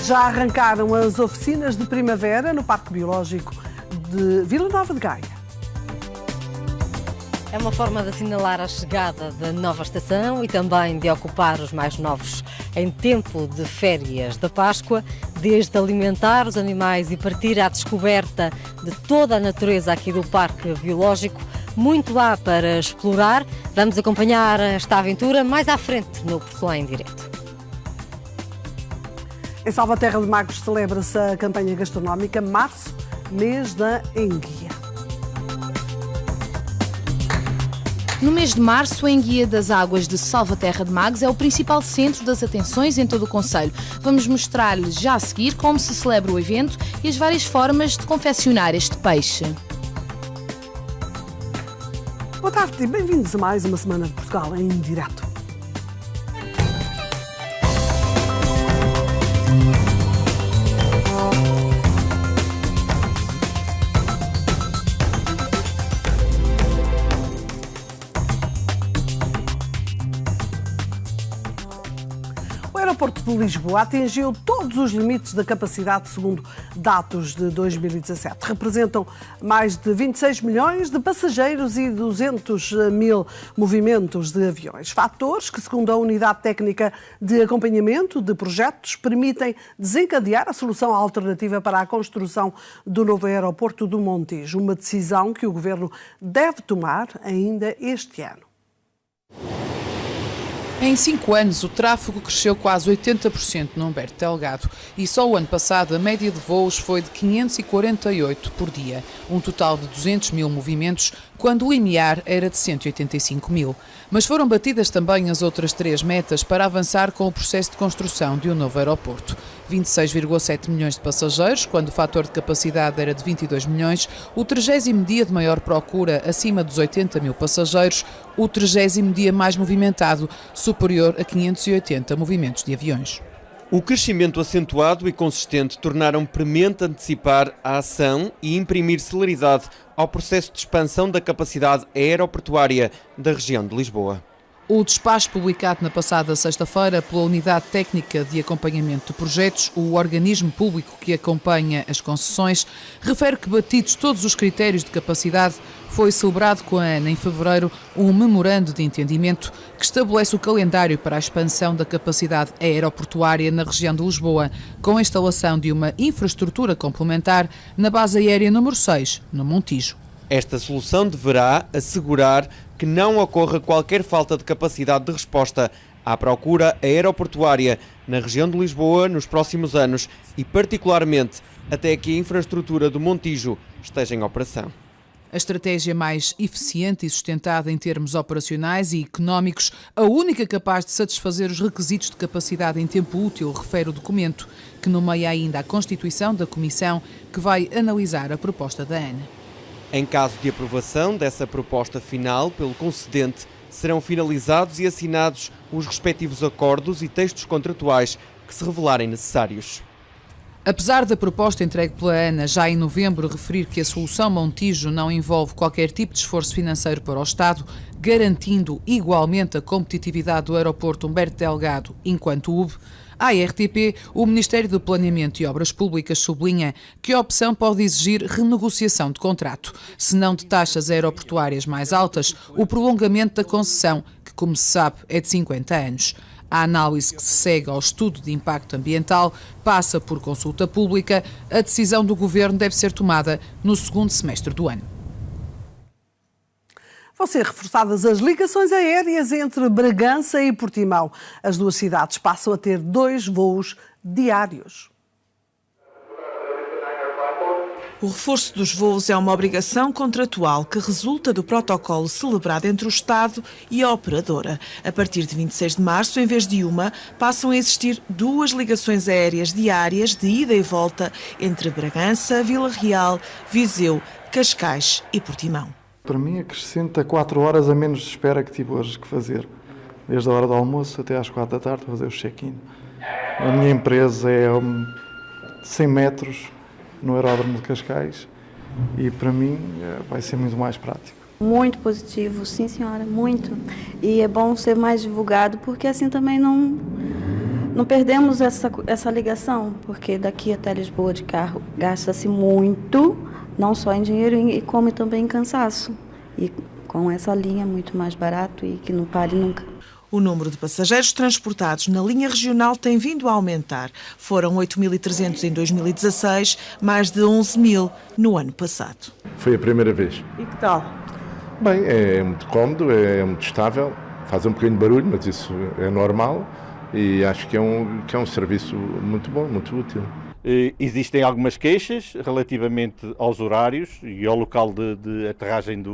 Já arrancaram as oficinas de primavera no Parque Biológico de Vila Nova de Gaia. É uma forma de assinalar a chegada da nova estação e também de ocupar os mais novos em tempo de férias da Páscoa, desde alimentar os animais e partir à descoberta de toda a natureza aqui do Parque Biológico. Muito há para explorar. Vamos acompanhar esta aventura mais à frente no Portugal em Direto. Em Salvaterra de Magos celebra-se a campanha gastronómica Março, mês da enguia. No mês de março, a Enguia das Águas de Salvaterra de Magos é o principal centro das atenções em todo o concelho. Vamos mostrar-lhes já a seguir como se celebra o evento e as várias formas de confeccionar este peixe. Boa tarde e bem-vindos a mais uma semana de Portugal em Direto. O aeroporto de Lisboa atingiu todos os limites da capacidade segundo dados de 2017. Representam mais de 26 milhões de passageiros e 200 mil movimentos de aviões. Fatores que, segundo a Unidade Técnica de Acompanhamento de Projetos, permitem desencadear a solução alternativa para a construção do novo aeroporto do Montijo. Uma decisão que o Governo deve tomar ainda este ano. Em 5 anos, o tráfego cresceu quase 80% no Humberto Delgado e só o ano passado a média de voos foi de 548 por dia, um total de 200 mil movimentos, quando o limiar era de 185 mil. Mas foram batidas também as outras 3 metas para avançar com o processo de construção de um novo aeroporto. 26,7 milhões de passageiros, quando o fator de capacidade era de 22 milhões, o 30º dia de maior procura acima dos 80 mil passageiros, o 30º dia mais movimentado, superior a 580 movimentos de aviões. O crescimento acentuado e consistente tornaram premente antecipar a ação e imprimir celeridade ao processo de expansão da capacidade aeroportuária da região de Lisboa. O despacho publicado na passada sexta-feira pela Unidade Técnica de Acompanhamento de Projetos, o organismo público que acompanha as concessões, refere que, batidos todos os critérios de capacidade, foi celebrado com a ANA em fevereiro um memorando de entendimento que estabelece o calendário para a expansão da capacidade aeroportuária na região de Lisboa, com a instalação de uma infraestrutura complementar na base aérea número 6, no Montijo. Esta solução deverá assegurar que não ocorra qualquer falta de capacidade de resposta à procura aeroportuária na região de Lisboa nos próximos anos e, particularmente, até que a infraestrutura do Montijo esteja em operação. A estratégia mais eficiente e sustentada em termos operacionais e económicos, a única capaz de satisfazer os requisitos de capacidade em tempo útil, refere o documento, que nomeia ainda a constituição da comissão que vai analisar a proposta da ANA. Em caso de aprovação dessa proposta final pelo concedente, serão finalizados e assinados os respectivos acordos e textos contratuais que se revelarem necessários. Apesar da proposta entregue pela ANA já em novembro referir que a solução Montijo não envolve qualquer tipo de esforço financeiro para o Estado, garantindo igualmente a competitividade do aeroporto Humberto Delgado enquanto hub, à RTP, o Ministério do Planeamento e Obras Públicas sublinha que a opção pode exigir renegociação de contrato, se não de taxas aeroportuárias mais altas, o prolongamento da concessão, que, como se sabe, é de 50 anos. A análise que se segue ao estudo de impacto ambiental passa por consulta pública. A decisão do Governo deve ser tomada no segundo semestre do ano. Vão ser reforçadas as ligações aéreas entre Bragança e Portimão. As duas cidades passam a ter 2 voos diários. O reforço dos voos é uma obrigação contratual que resulta do protocolo celebrado entre o Estado e a operadora. A partir de 26 de março, em vez de uma, passam a existir 2 ligações aéreas diárias de ida e volta entre Bragança, Vila Real, Viseu, Cascais e Portimão. Para mim acrescenta 4 horas a menos de espera que tive hoje que fazer. Desde a hora do almoço até às 4 da tarde fazer o check-in. A minha empresa é 100 metros no aeródromo de Cascais e para mim vai ser muito mais prático. Muito positivo, sim senhora, muito. E é bom ser mais divulgado porque assim também Não perdemos essa ligação, porque daqui até Lisboa de carro gasta-se muito, não só em dinheiro, e como também em cansaço. E com essa linha é muito mais barato e que não pare nunca. O número de passageiros transportados na linha regional tem vindo a aumentar. Foram 8.300 em 2016, mais de 11.000 no ano passado. Foi a primeira vez. E que tal? Bem, é muito cómodo, é muito estável, faz um pequeno barulho, mas isso é normal e acho que é um serviço muito bom, muito útil. Existem algumas queixas relativamente aos horários e ao local de aterragem da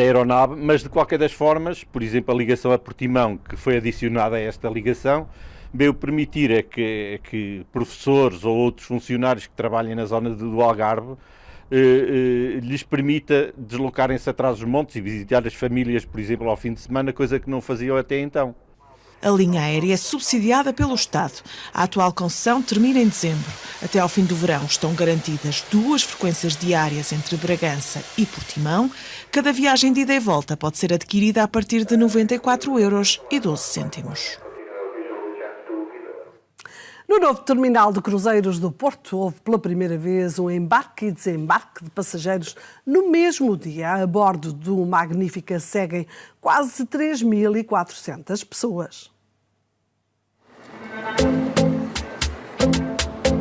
aeronave, mas de qualquer das formas, por exemplo, a ligação a Portimão, que foi adicionada a esta ligação, veio permitir que professores ou outros funcionários que trabalhem na zona do Algarve lhes permita deslocarem-se atrás dos montes e visitar as famílias, por exemplo, ao fim de semana, coisa que não faziam até então. A linha aérea é subsidiada pelo Estado. A atual concessão termina em dezembro. Até ao fim do verão estão garantidas 2 frequências diárias entre Bragança e Portimão. Cada viagem de ida e volta pode ser adquirida a partir de 94,12 €. No novo terminal de cruzeiros do Porto, houve pela primeira vez um embarque e desembarque de passageiros no mesmo dia. A bordo do Magnífica seguem quase 3.400 pessoas.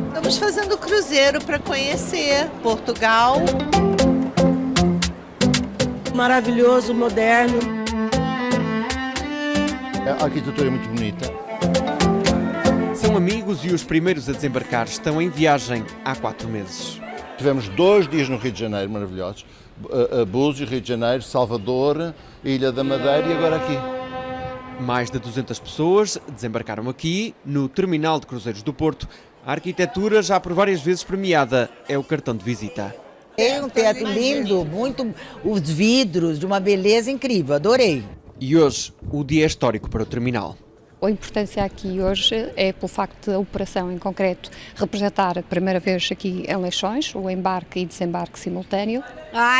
Estamos fazendo cruzeiro para conhecer Portugal. Maravilhoso, moderno. A arquitetura é muito bonita. São amigos e os primeiros a desembarcar estão em viagem há 4 meses. Tivemos 2 dias no Rio de Janeiro, maravilhosos. Búzios, Rio de Janeiro, Salvador, Ilha da Madeira e agora aqui. Mais de 200 pessoas desembarcaram aqui, no terminal de cruzeiros do Porto. A arquitetura, já por várias vezes premiada, é o cartão de visita. É um teatro lindo, muito, os vidros, de uma beleza incrível, adorei. E hoje, o dia é histórico para o terminal. A importância aqui hoje é pelo facto da operação em concreto representar a primeira vez aqui em Leixões, o embarque e desembarque simultâneo.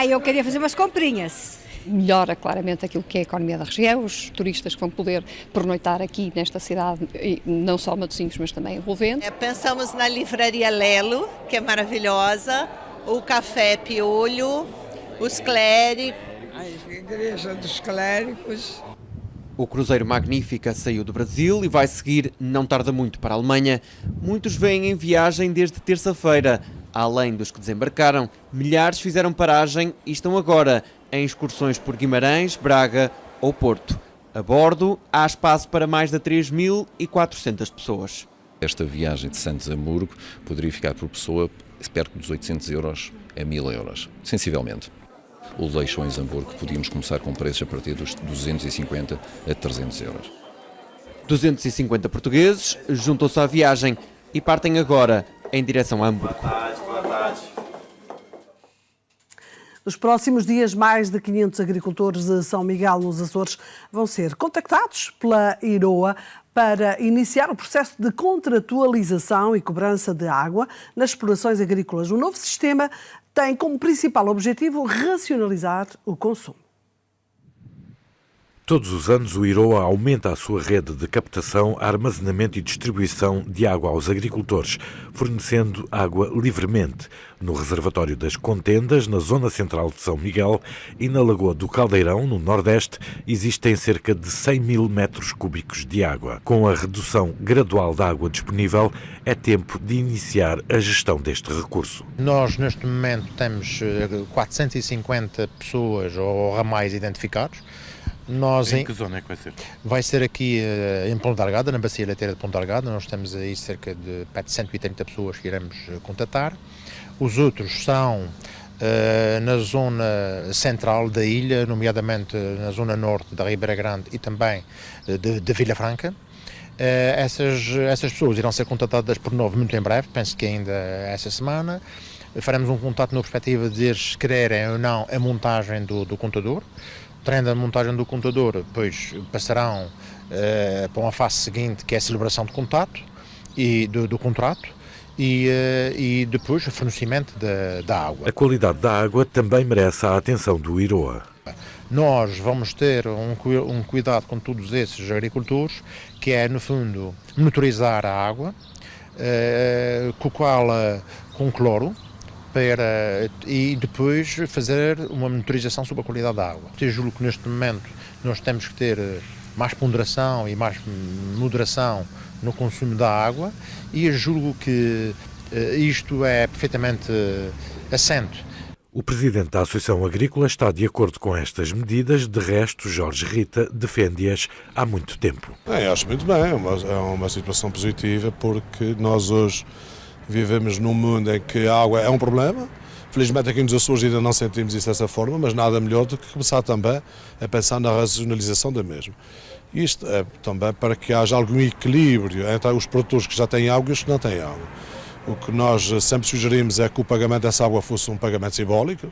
Eu queria fazer umas comprinhas. Melhora claramente aquilo que é a economia da região, os turistas que vão poder pernoitar aqui nesta cidade, não só Matosinhos, mas também envolvente. Pensamos na livraria Lelo, que é maravilhosa, o Café Piolho, os clérigos. A Igreja dos Clérigos. O cruzeiro Magnífica saiu do Brasil e vai seguir, não tarda muito, para a Alemanha. Muitos vêm em viagem desde terça-feira. Além dos que desembarcaram, milhares fizeram paragem e estão agora em excursões por Guimarães, Braga ou Porto. A bordo, há espaço para mais de 3.400 pessoas. Esta viagem de Santos a Hamburgo poderia ficar por pessoa perto dos 800 € a 1.000 €, sensivelmente. O Leixões-Hamburgo podíamos começar com preços a partir dos 250 a 300 €. 250 portugueses juntam-se à viagem e partem agora em direção a Hamburgo. Nos próximos dias, mais de 500 agricultores de São Miguel, nos Açores, vão ser contactados pela IROA para iniciar o processo de contratualização e cobrança de água nas explorações agrícolas. O novo sistema tem como principal objetivo racionalizar o consumo. Todos os anos, o IROA aumenta a sua rede de captação, armazenamento e distribuição de água aos agricultores, fornecendo água livremente no reservatório das Contendas, na zona central de São Miguel, e na Lagoa do Caldeirão, no Nordeste, existem cerca de 100 mil metros cúbicos de água. Com a redução gradual da água disponível, é tempo de iniciar a gestão deste recurso. Nós, neste momento, temos 450 pessoas ou ramais identificados. Em que zona é que vai ser? Vai ser aqui em Ponta Delgada, na Bacia Leiteira de Ponta Delgada. Nós temos aí cerca de 130 pessoas que iremos contatar. Os outros são na zona central da ilha, nomeadamente na zona norte da Ribeira Grande e também de Vila Franca. Essas pessoas irão ser contatadas por novo muito em breve, penso que ainda essa semana. Faremos um contato na perspectiva de eles quererem ou não a montagem do contador. Tendo a montagem do contador, depois passarão para uma fase seguinte, que é a celebração de contato e do contrato, e depois o fornecimento da água. A qualidade da água também merece a atenção do IROA. nós vamos ter um cuidado com todos esses agricultores, que é, no fundo, monitorizar a água, com cloro, e depois fazer uma monitorização sobre a qualidade da água. Eu julgo que neste momento nós temos que ter mais ponderação e mais moderação no consumo da água, e eu julgo que isto é perfeitamente assente. O presidente da Associação Agrícola está de acordo com estas medidas, de resto, Jorge Rita defende-as há muito tempo. Acho muito bem, é uma situação positiva, porque nós hoje vivemos num mundo em que a água é um problema. Felizmente aqui nos Açores ainda não sentimos isso dessa forma, mas nada melhor do que começar também a pensar na racionalização da mesma. Isto é também para que haja algum equilíbrio entre os produtores que já têm água e os que não têm água. O que nós sempre sugerimos é que o pagamento dessa água fosse um pagamento simbólico,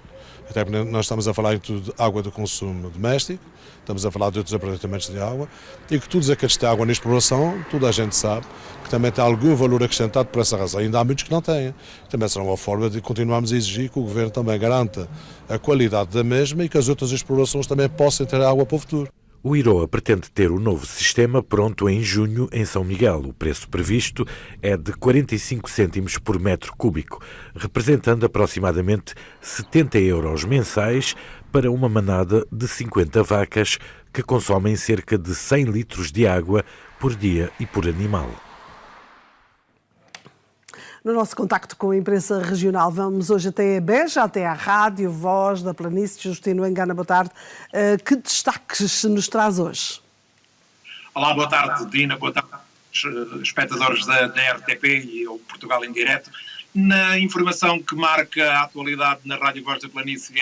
até porque nós estamos a falar de água de consumo doméstico, estamos a falar de outros aproveitamentos de água, e que todos aqueles que têm água na exploração, toda a gente sabe que também tem algum valor acrescentado por essa razão. Ainda há muitos que não têm. Também será uma forma de continuarmos a exigir que o Governo também garanta a qualidade da mesma e que as outras explorações também possam ter água para o futuro. O IROA pretende ter o novo sistema pronto em junho em São Miguel. O preço previsto é de 45 cêntimos por metro cúbico, representando aproximadamente 70 € mensais para uma manada de 50 vacas que consomem cerca de 100 litros de água por dia e por animal. No nosso contacto com a imprensa regional, vamos hoje até a Beja, até à Rádio Voz da Planície. Justino Engana, boa tarde. Que destaques nos traz hoje? Olá, boa tarde, Dina, boa tarde, espectadores da RTP e o Portugal em Direto. Na informação que marca a atualidade na Rádio Voz da Planície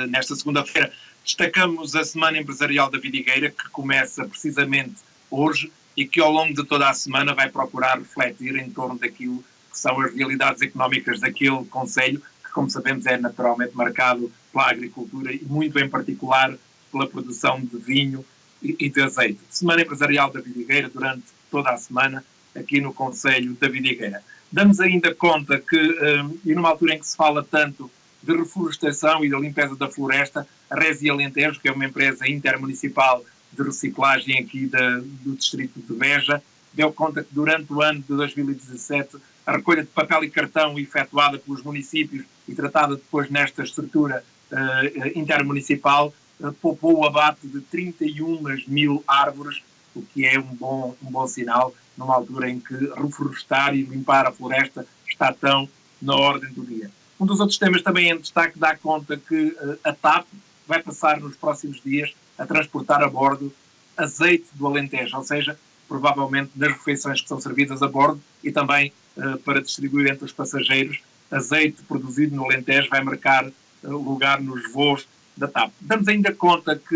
nesta segunda-feira, destacamos a Semana Empresarial da Vidigueira, que começa precisamente hoje e que ao longo de toda a semana vai procurar refletir em torno daquilo que são as realidades económicas daquele concelho, que, como sabemos, é naturalmente marcado pela agricultura e muito em particular pela produção de vinho e de azeite. Semana Empresarial da Vidigueira durante toda a semana aqui no concelho da Vidigueira. Damos ainda conta que, e numa altura em que se fala tanto de reflorestação e da limpeza da floresta, a Resi Alentejo, que é uma empresa intermunicipal de reciclagem aqui do distrito de Beja, deu conta que durante o ano de 2017 a recolha de papel e cartão efetuada pelos municípios e tratada depois nesta estrutura intermunicipal poupou o abate de 31.000 árvores, o que é um bom sinal numa altura em que reflorestar e limpar a floresta está tão na ordem do dia. Um dos outros temas também em destaque dá conta que a TAP vai passar nos próximos dias a transportar a bordo azeite do Alentejo, ou seja, provavelmente nas refeições que são servidas a bordo e também para distribuir entre os passageiros, azeite produzido no Alentejo vai marcar lugar nos voos da TAP. Damos ainda conta que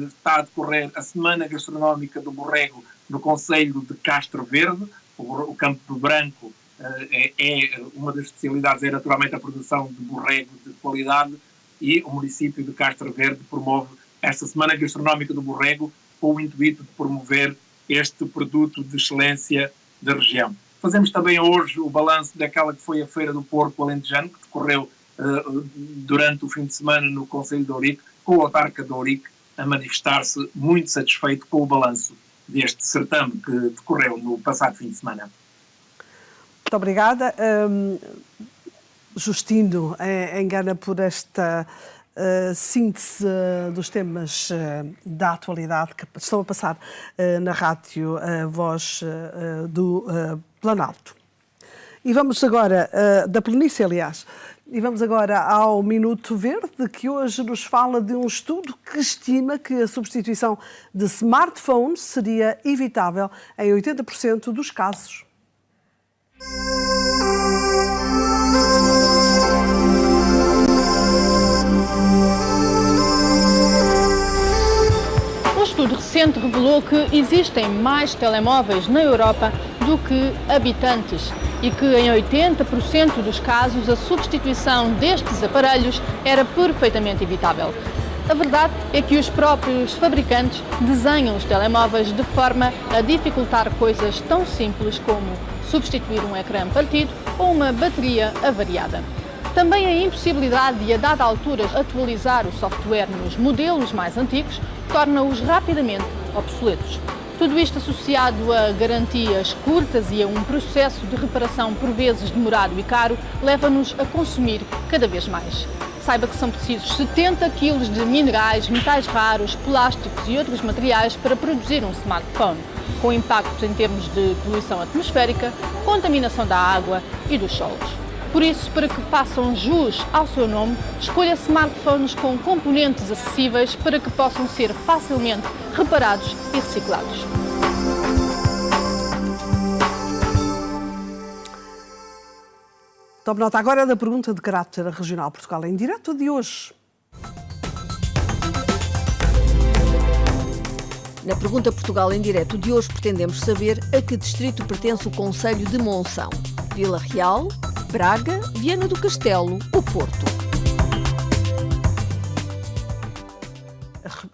está a decorrer a Semana Gastronómica do Borrego no concelho de Castro Verde. O Campo Branco é uma das especialidades, é naturalmente a produção de borrego de qualidade, e o município de Castro Verde promove esta Semana Gastronómica do Borrego com o intuito de promover este produto de excelência da região. Fazemos também hoje o balanço daquela que foi a Feira do Porco Alentejano, que decorreu durante o fim de semana no concelho de Ourique, com o autarca de Ourique a manifestar-se muito satisfeito com o balanço deste certame que decorreu no passado fim de semana. Muito obrigada. Justino Engana por esta síntese dos temas da atualidade que estão a passar na Rádio Voz do Planalto. E vamos agora, da planície, aliás, e vamos agora ao Minuto Verde, que hoje nos fala de um estudo que estima que a substituição de smartphones seria evitável em 80% dos casos. Um estudo recente revelou que existem mais telemóveis na Europa do que habitantes e que em 80% dos casos a substituição destes aparelhos era perfeitamente evitável. A verdade é que os próprios fabricantes desenham os telemóveis de forma a dificultar coisas tão simples como substituir um ecrã partido ou uma bateria avariada. Também a impossibilidade de, a dada altura, atualizar o software nos modelos mais antigos torna-os rapidamente obsoletos. Tudo isto associado a garantias curtas e a um processo de reparação por vezes demorado e caro, leva-nos a consumir cada vez mais. Saiba que são precisos 70 kg de minerais, metais raros, plásticos e outros materiais para produzir um smartphone, com impactos em termos de poluição atmosférica, contaminação da água e dos solos. Por isso, para que façam jus ao seu nome, escolha smartphones com componentes acessíveis para que possam ser facilmente reparados e reciclados. Tome nota agora da pergunta de caráter regional Portugal em Direto de hoje. Na pergunta Portugal em Direto de hoje pretendemos saber a que distrito pertence o concelho de Monção. Vila Real, Braga, Viana do Castelo ou Porto?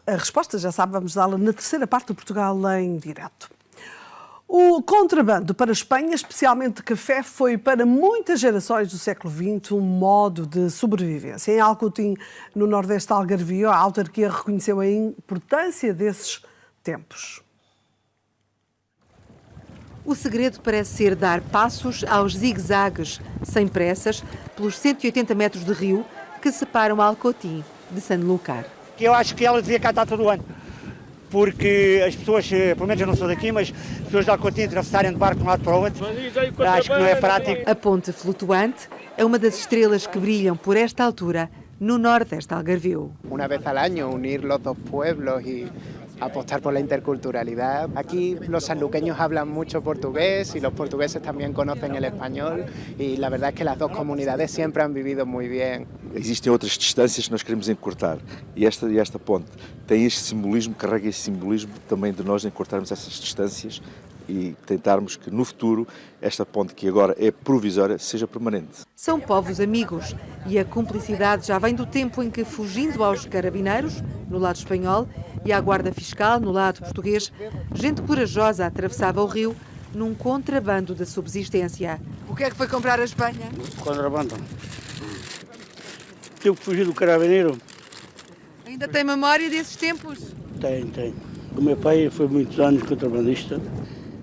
A resposta, já sabe, vamos dá-la na terceira parte do Portugal em Direto. O contrabando para a Espanha, especialmente de café, foi para muitas gerações do século XX um modo de sobrevivência. Em Alcotim, no nordeste algarvio, a autarquia reconheceu a importância desses tempos. O segredo parece ser dar passos aos zigue-zagues, sem pressas, pelos 180 metros de rio que separam Alcotim de Sanlúcar. Eu acho que ela devia cantar todo o ano, porque as pessoas, pelo menos eu não sou daqui, mas as pessoas de Alcotim atravessarem de barco de um lado para o outro, acho que não é prático. A ponte flutuante é uma das estrelas que brilham por esta altura no nordeste algarvio. Uma vez al año unir los dos pueblos y apostar por la interculturalidad. Aquí los sanluqueños hablan mucho portugués y los portugueses también conocen el español y la verdad es que las dos comunidades siempre han vivido muy bien. Existem outras distâncias que nós queremos encurtar e esta ponte tem este simbolismo, carrega esse simbolismo também de nós encurtarmos essas distâncias e tentarmos que no futuro esta ponte, que agora é provisória, seja permanente. São povos amigos e a cumplicidade já vem do tempo em que, fugindo aos carabineiros, no lado espanhol, e à guarda fiscal, no lado português, gente corajosa atravessava o rio num contrabando da subsistência. O que é que foi comprar a Espanha? Contrabando. Tive que fugir do carabineiro. Ainda tem memória desses tempos? Tem. O meu pai foi muitos anos contrabandista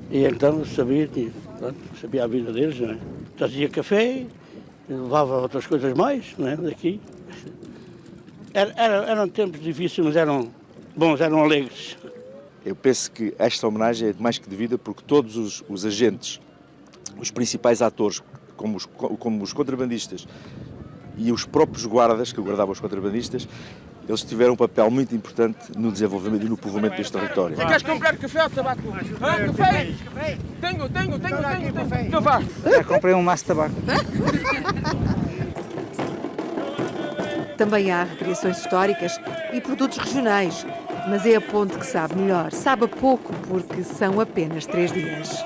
e então sabia a vida deles, não é? Trazia café, levava outras coisas mais, não é? Daqui. Eram tempos difíceis, mas eram bons, eram alegres. Eu penso que esta homenagem é mais que devida porque todos os agentes, os principais atores, como os contrabandistas e os próprios guardas que guardavam os contrabandistas, eles tiveram um papel muito importante no desenvolvimento e no povoamento deste território. Você queres comprar café ou tabaco? Café? Tenho. Então vá. Já comprei um maço de tabaco. Também há recriações históricas e produtos regionais, mas é a ponte que sabe melhor. Sabe a pouco porque são apenas 3 dias.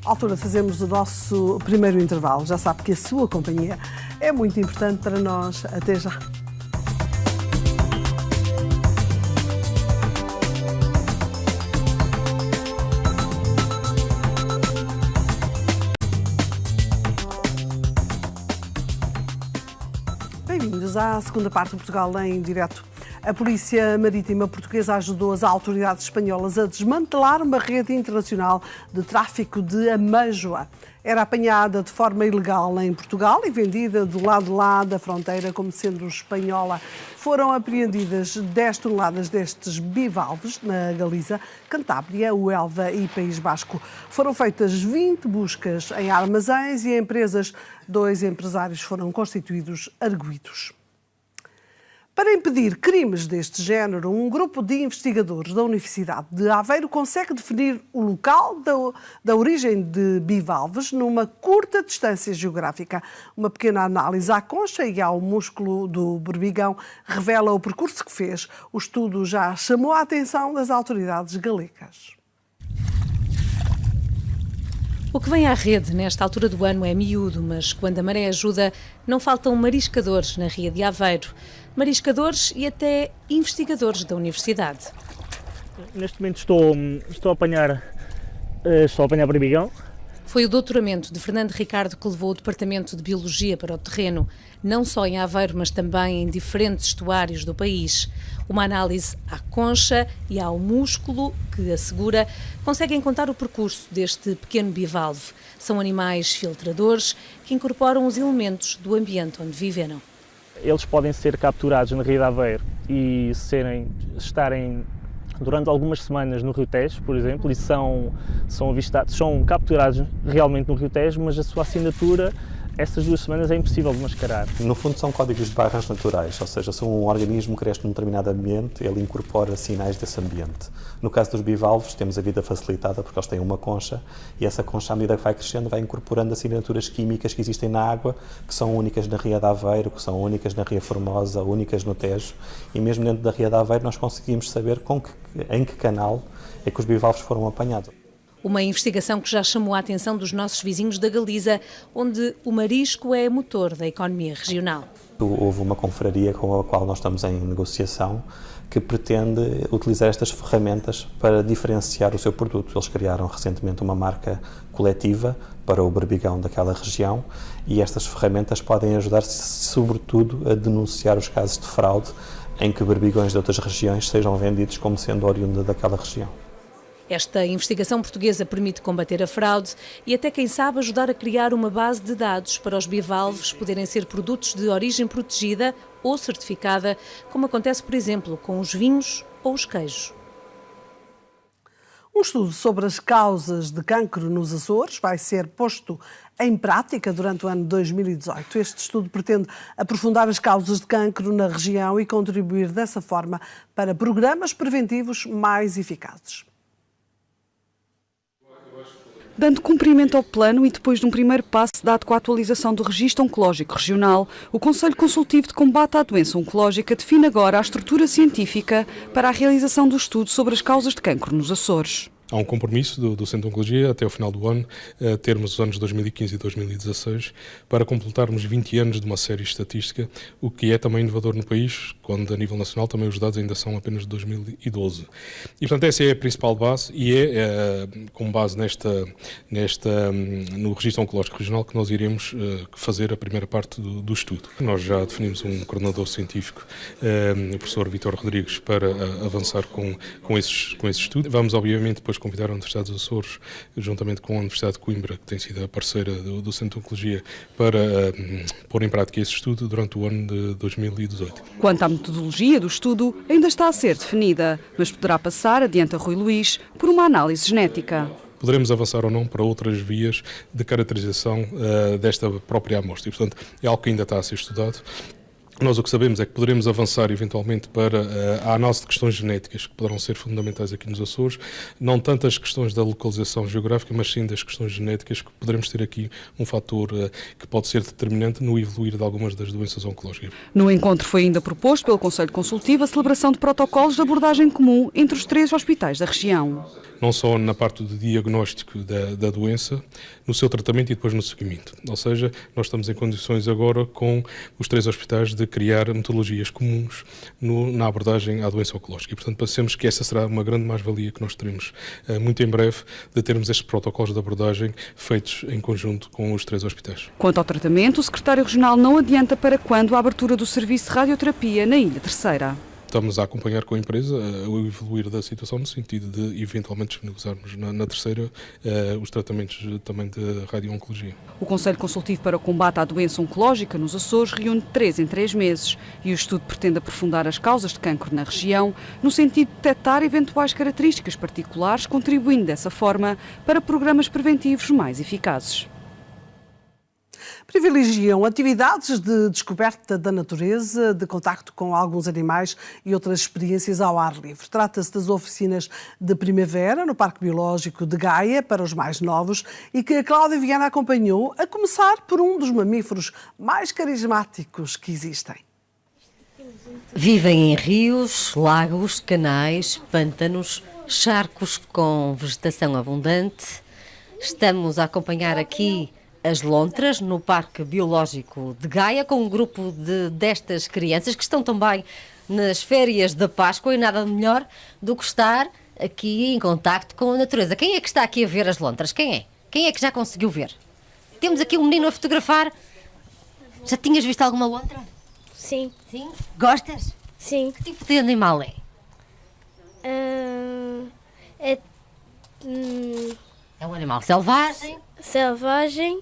À altura de fazermos o nosso primeiro intervalo. Já sabe que a sua companhia é muito importante para nós. Até já. Bem-vindos à segunda parte do Portugal em Direto. A Polícia Marítima Portuguesa ajudou as autoridades espanholas a desmantelar uma rede internacional de tráfico de amêijoa. Era apanhada de forma ilegal em Portugal e vendida do lado de lá da fronteira como sendo espanhola. Foram apreendidas 10 toneladas destes bivalves na Galiza, Cantábria, Huelva e País Basco. Foram feitas 20 buscas em armazéns e em empresas. 2 empresários foram constituídos arguidos. Para impedir crimes deste género, um grupo de investigadores da Universidade de Aveiro consegue definir o local da origem de bivalves numa curta distância geográfica. Uma pequena análise à concha e ao músculo do berbigão revela o percurso que fez. O estudo já chamou a atenção das autoridades galegas. O que vem à rede nesta altura do ano é miúdo, mas quando a maré ajuda, não faltam mariscadores na Ria de Aveiro. Mariscadores e até investigadores da Universidade. Neste momento estou a apanhar berbigão, Foi o doutoramento de Fernando Ricardo que levou o Departamento de Biologia para o terreno, não só em Aveiro, mas também em diferentes estuários do país. Uma análise à concha e ao músculo que assegura conseguem contar o percurso deste pequeno bivalve. São animais filtradores que incorporam os elementos do ambiente onde viveram. Eles podem ser capturados na Ria de Aveiro e estarem durante algumas semanas no Rio Tejo, por exemplo, e são capturados realmente no Rio Tejo, mas a sua assinatura, essas 2 semanas, é impossível de mascarar. No fundo são códigos de barras naturais, ou seja, se um organismo cresce num determinado ambiente, ele incorpora sinais desse ambiente. No caso dos bivalves, temos a vida facilitada porque eles têm uma concha e essa concha, à medida que vai crescendo, vai incorporando assinaturas químicas que existem na água, que são únicas na Ria de Aveiro, que são únicas na Ria Formosa, únicas no Tejo, e mesmo dentro da Ria de Aveiro nós conseguimos saber em que canal é que os bivalves foram apanhados. Uma investigação que já chamou a atenção dos nossos vizinhos da Galiza, onde o marisco é motor da economia regional. Houve uma confraria com a qual nós estamos em negociação que pretende utilizar estas ferramentas para diferenciar o seu produto. Eles criaram recentemente uma marca coletiva para o berbigão daquela região e estas ferramentas podem ajudar, sobretudo, a denunciar os casos de fraude em que berbigões de outras regiões sejam vendidos como sendo oriundos daquela região. Esta investigação portuguesa permite combater a fraude e até, quem sabe, ajudar a criar uma base de dados para os bivalves poderem ser produtos de origem protegida ou certificada, como acontece, por exemplo, com os vinhos ou os queijos. Um estudo sobre as causas de cancro nos Açores vai ser posto em prática durante o ano de 2018. Este estudo pretende aprofundar as causas de cancro na região e contribuir dessa forma para programas preventivos mais eficazes. Dando cumprimento ao plano e depois de um primeiro passo dado com a atualização do Registro Oncológico Regional, o Conselho Consultivo de Combate à Doença Oncológica define agora a estrutura científica para a realização do estudo sobre as causas de cancro nos Açores. Há um compromisso do Centro de Oncologia até o final do ano, termos os anos 2015 e 2016, para completarmos 20 anos de uma série estatística, o que é também inovador no país, quando a nível nacional também os dados ainda são apenas de 2012. E portanto essa é a principal base e é com base no Registro Oncológico Regional que nós iremos fazer a primeira parte do estudo. Nós já definimos um coordenador científico, o professor Vítor Rodrigues, para avançar com esse estudo. Vamos obviamente depois convidar a Universidade dos Açores, juntamente com a Universidade de Coimbra, que tem sido a parceira do Centro de Oncologia, para pôr em prática esse estudo durante o ano de 2018. Quanto à metodologia do estudo, ainda está a ser definida, mas poderá passar, adianta Rui Luís, por uma análise genética. Poderemos avançar ou não para outras vias de caracterização desta própria amostra. E, portanto, é algo que ainda está a ser estudado. Nós o que sabemos é que poderemos avançar eventualmente para a análise de questões genéticas que poderão ser fundamentais aqui nos Açores, não tanto as questões da localização geográfica, mas sim das questões genéticas, que poderemos ter aqui um fator que pode ser determinante no evoluir de algumas das doenças oncológicas. No encontro foi ainda proposto pelo Conselho Consultivo a celebração de protocolos de abordagem comum entre os 3 hospitais da região. Não só na parte do diagnóstico da doença, no seu tratamento e depois no seguimento. Ou seja, nós estamos em condições agora com os 3 hospitais de criar metodologias comuns na abordagem à doença oncológica. E, portanto, pensamos que essa será uma grande mais-valia que nós teremos muito em breve, de termos estes protocolos de abordagem feitos em conjunto com os 3 hospitais. Quanto ao tratamento, o secretário regional não adianta para quando a abertura do serviço de radioterapia na Ilha Terceira. Estamos a acompanhar com a empresa o evoluir da situação no sentido de eventualmente disponibilizarmos na Terceira os tratamentos também de radio-oncologia. O Conselho Consultivo para o Combate à Doença Oncológica nos Açores reúne de 3 em 3 meses e o estudo pretende aprofundar as causas de cancro na região no sentido de detectar eventuais características particulares, contribuindo dessa forma para programas preventivos mais eficazes. Privilegiam atividades de descoberta da natureza, de contacto com alguns animais e outras experiências ao ar livre. Trata-se das oficinas de primavera no Parque Biológico de Gaia para os mais novos e que a Cláudia Viana acompanhou, a começar por um dos mamíferos mais carismáticos que existem. Vivem em rios, lagos, canais, pântanos, charcos com vegetação abundante. Estamos a acompanhar aqui as lontras no Parque Biológico de Gaia, com um grupo destas crianças que estão também nas férias da Páscoa e nada melhor do que estar aqui em contacto com a natureza. Quem é que está aqui a ver as lontras? Quem é? Quem é que já conseguiu ver? Temos aqui um menino a fotografar. Já tinhas visto alguma lontra? Sim. Sim? Gostas? Sim. Que tipo de animal é? É um animal selvagem. Selvagem.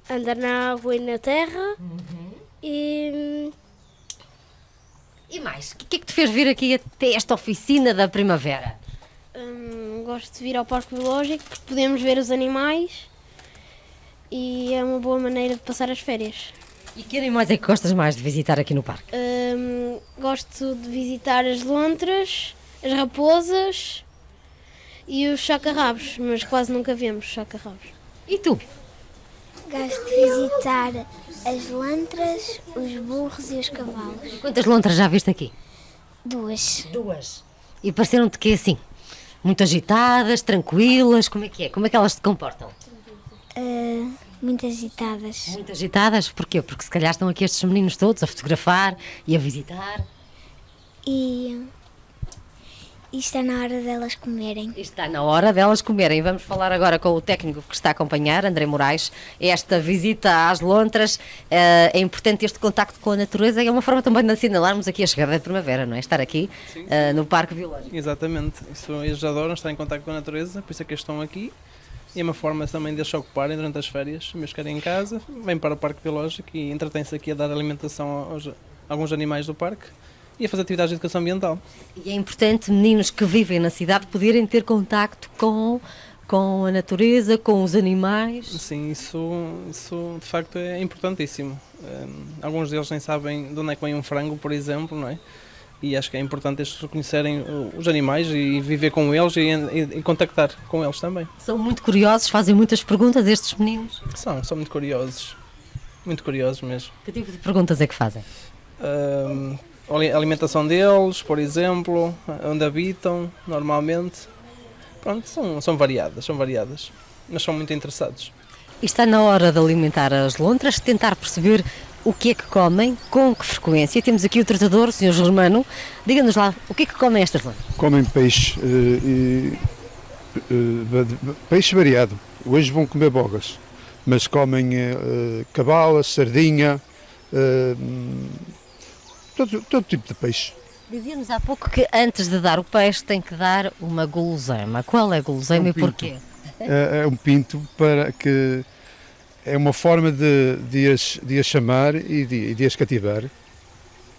Anda na água e na terra. E mais? O que é que te fez vir aqui até esta oficina da primavera? Gosto de vir ao Parque Biológico porque podemos ver os animais e é uma boa maneira de passar as férias. E que animais é que gostas mais de visitar aqui no parque? Gosto de visitar as lontras, as raposas e os chacarrabos, mas quase nunca vemos chacarrabos. E tu? Gosto de visitar as lontras, os burros e os cavalos. Quantas lontras já viste aqui? 2. E pareceram-te que é assim? Muito agitadas, tranquilas, como é que é? Como é que elas se comportam? Muito agitadas. Muito agitadas? Porquê? Porque se calhar estão aqui estes meninos todos a fotografar e a visitar. E está na hora delas comerem. Está na hora delas comerem. Vamos falar agora com o técnico que está a acompanhar, André Moraes. Esta visita às lontras, é importante este contacto com a natureza e é uma forma também de assinalarmos aqui a chegada da primavera, não é? Estar aqui no Parque Biológico. Exatamente. Eles adoram estar em contacto com a natureza, por isso é que eles estão aqui. E é uma forma também de eles se ocuparem durante as férias, mesmo que ficarem em casa, vêm para o Parque Biológico e entretêm-se aqui a dar alimentação a alguns animais do parque e a fazer atividades de educação ambiental. E é importante meninos que vivem na cidade poderem ter contacto com a natureza, com os animais. Sim, isso de facto é importantíssimo. Alguns deles nem sabem de onde é que vem um frango, por exemplo, não é? E acho que é importante eles reconhecerem os animais e viver com eles e contactar com eles também. São muito curiosos, fazem muitas perguntas estes meninos? São muito curiosos mesmo. Que tipo de perguntas é que fazem? A alimentação deles, por exemplo, onde habitam normalmente. Pronto, são variadas, mas são muito interessados. E está na hora de alimentar as lontras, tentar perceber o que é que comem, com que frequência. Temos aqui o tratador, o Sr. Germano. Diga-nos lá, o que é que comem estas lontras? Comem peixe, peixe variado. Hoje vão comer bogas, mas comem cabalas, sardinha, todo tipo de peixe. Dizia-nos há pouco que antes de dar o peixe tem que dar uma guloseima. Qual é a guloseima e porquê? É um pinto para que é uma forma de as chamar e de as cativar.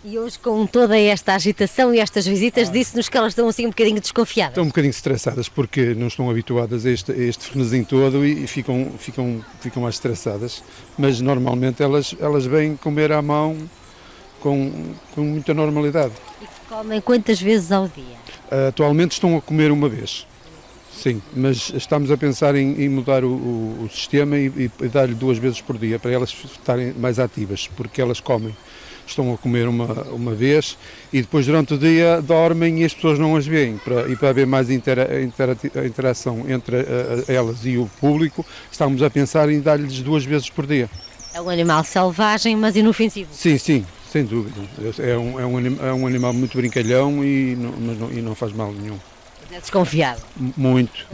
E hoje, com toda esta agitação e estas visitas, disse-nos que elas estão assim um bocadinho desconfiadas. Estão um bocadinho estressadas porque não estão habituadas a este frenesim todo e ficam mais estressadas. Mas normalmente elas vêm comer à mão com muita normalidade. E comem quantas vezes ao dia? Atualmente estão a comer uma vez. Sim, mas estamos a pensar em mudar o sistema e dar-lhe 2 vezes por dia, para elas estarem mais ativas, porque elas comem. Estão a comer uma vez e depois durante o dia dormem e as pessoas não as veem. Para haver mais interação entre elas e o público, estamos a pensar em dar-lhes 2 vezes por dia. É um animal selvagem, mas inofensivo. Sim, sem dúvida. É um animal muito brincalhão e não faz mal nenhum. É desconfiado? Muito.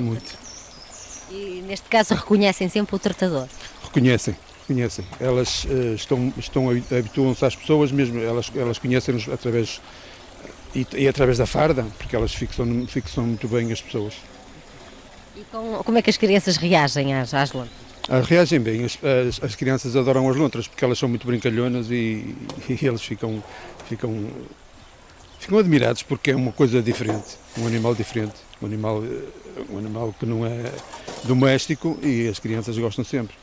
E neste caso reconhecem sempre o tratador? Reconhecem. Elas habituam-se às pessoas mesmo, elas conhecem-nos através da farda, porque elas fixam muito bem as pessoas. E como é que as crianças reagem às lontras? Reagem bem, as crianças adoram as lontras porque elas são muito brincalhonas e eles ficam admirados porque é uma coisa diferente, um animal diferente, um animal que não é doméstico e as crianças gostam sempre.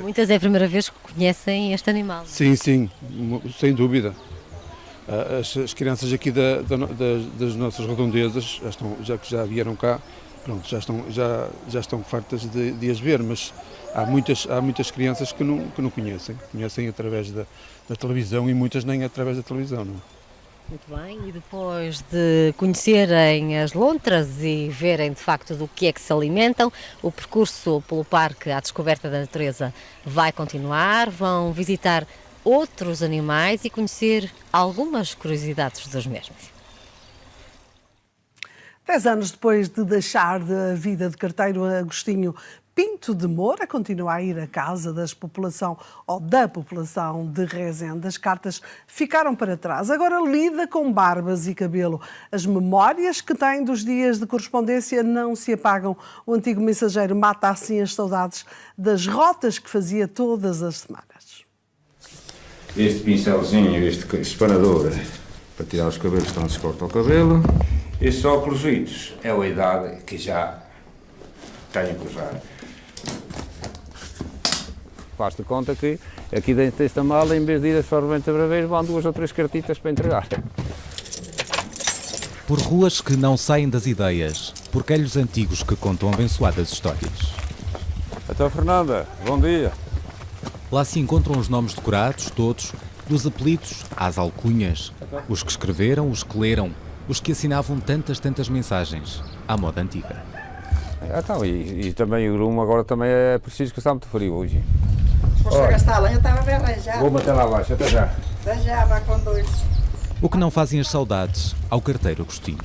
Muitas é a primeira vez que conhecem este animal. Sim, sem dúvida. As crianças aqui das nossas redondezas, já vieram cá, pronto, já estão fartas de as ver, mas há muitas crianças que não conhecem através da televisão e muitas nem através da televisão. Não? Muito bem, e depois de conhecerem as lontras e verem de facto do que é que se alimentam, o percurso pelo parque à descoberta da natureza vai continuar, vão visitar outros animais e conhecer algumas curiosidades dos mesmos. 10 anos depois de deixar a vida de carteiro, Agostinho Pinto de Moura continua a ir à casa da população de Rezende. As cartas ficaram para trás. Agora lida com barbas e cabelo. As memórias que tem dos dias de correspondência não se apagam. O antigo mensageiro mata assim as saudades das rotas que fazia todas as semanas. Este pincelzinho, este espanador, para tirar os cabelos quando se corta o cabelo. Estes óculos é a idade que já tenho que usar. Faz-te conta que aqui dentro desta mala, em vez de ir a ferramenta para vez, vão 2 ou 3 cartitas para entregar. Por ruas que não saem das ideias, por calhos antigos que contam abençoadas histórias. Então, Fernanda, bom dia. Lá se encontram os nomes decorados, todos, dos apelidos às alcunhas, os que escreveram, os que leram, os que assinavam tantas mensagens, à moda antiga. Então, e também o grumo agora também é preciso que está muito frio hoje. Se fosse gastar a lenha, estava bem arranjado. Vou bater lá abaixo, até já. Até já, vai com 2. O que não fazem as saudades ao carteiro Agostinho.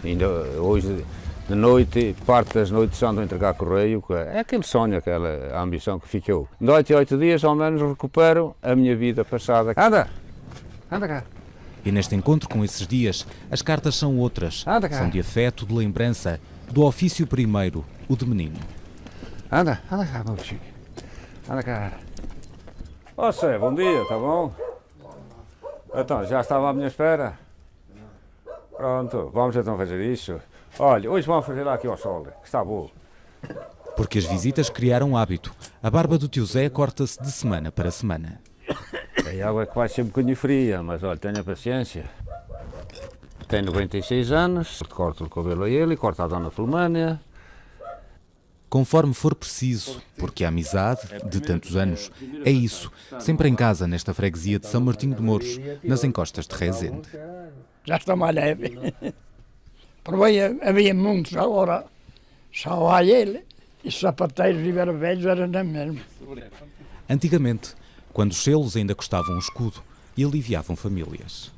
Ainda hoje, de noite, parte das noites ando a entregar correio, é aquele sonho, aquela ambição que ficou. De 8 em 8 dias, ao menos, recupero a minha vida passada. Anda cá. E neste encontro com esses dias, as cartas são outras. São de afeto, de lembrança, do ofício primeiro, o de menino. Anda cá, meu bichinho. Anda cá. Ó, Sé, bom dia, tá bom? Então, já estava à minha espera? Pronto, vamos então fazer isso. Olha, hoje vamos fazer lá aqui ao sol, que está bom. Porque as visitas criaram um hábito. A barba do tio Zé corta-se de semana para semana. A água é que vai ser um bocadinho fria, mas olha, tenha paciência. Tem 96 anos, corto o cabelo a ele, corta a dona Filomânia. Conforme for preciso, porque a amizade, de tantos anos, é isso, sempre em casa, nesta freguesia de São Martinho de Mouros, nas encostas de Rezende. Já está mais leve. Porque havia muitos agora, só há ele, e sapateiros e velhos eram na mesma. Antigamente, quando os selos ainda custavam um escudo e aliviavam famílias.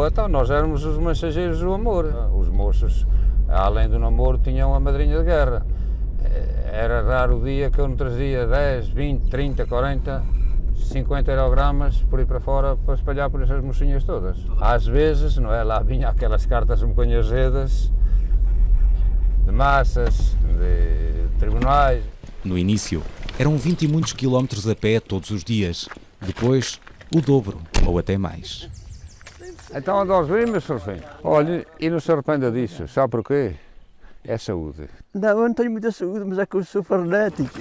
Então nós éramos os mensageiros do amor. Os moços, além do namoro, tinham a madrinha de guerra. Era raro o dia que eu não trazia 10, 20, 30, 40, 50 aerogramas por aí para fora para espalhar por essas mocinhas todas. Às vezes, não é? Lá vinha aquelas cartas um bocadinho azedas, de massas, de tribunais. No início, eram 20 e muitos quilómetros a pé todos os dias. Depois, o dobro, ou até mais. Então anda aos bem, meu Sr. Filho. Olha, e não se arrependa disso. Sabe porquê? É saúde. Não, eu não tenho muita saúde, mas é que eu sou frenético.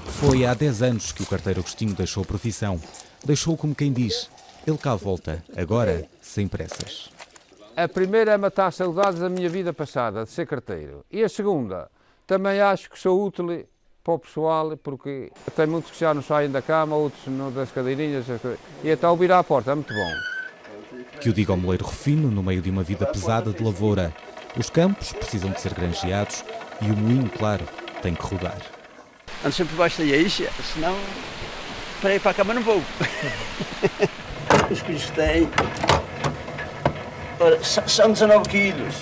Foi há 10 anos que o carteiro Agostinho deixou a profissão. Deixou como quem diz, ele cá volta, agora sem pressas. A primeira é matar saudades da minha vida passada, de ser carteiro. E a segunda, também acho que sou útil para o pessoal, porque tem muitos que já não saem da cama, outros das cadeirinhas, e então virar a porta é muito bom. Que o diga ao moleiro Rufino, no meio de uma vida pesada de lavoura. Os campos precisam de ser granjeados e o moinho, claro, tem que rodar. Ando sempre baixo da eixa, senão para ir para a cama não vou. Os quilos que tem, são 19 quilos.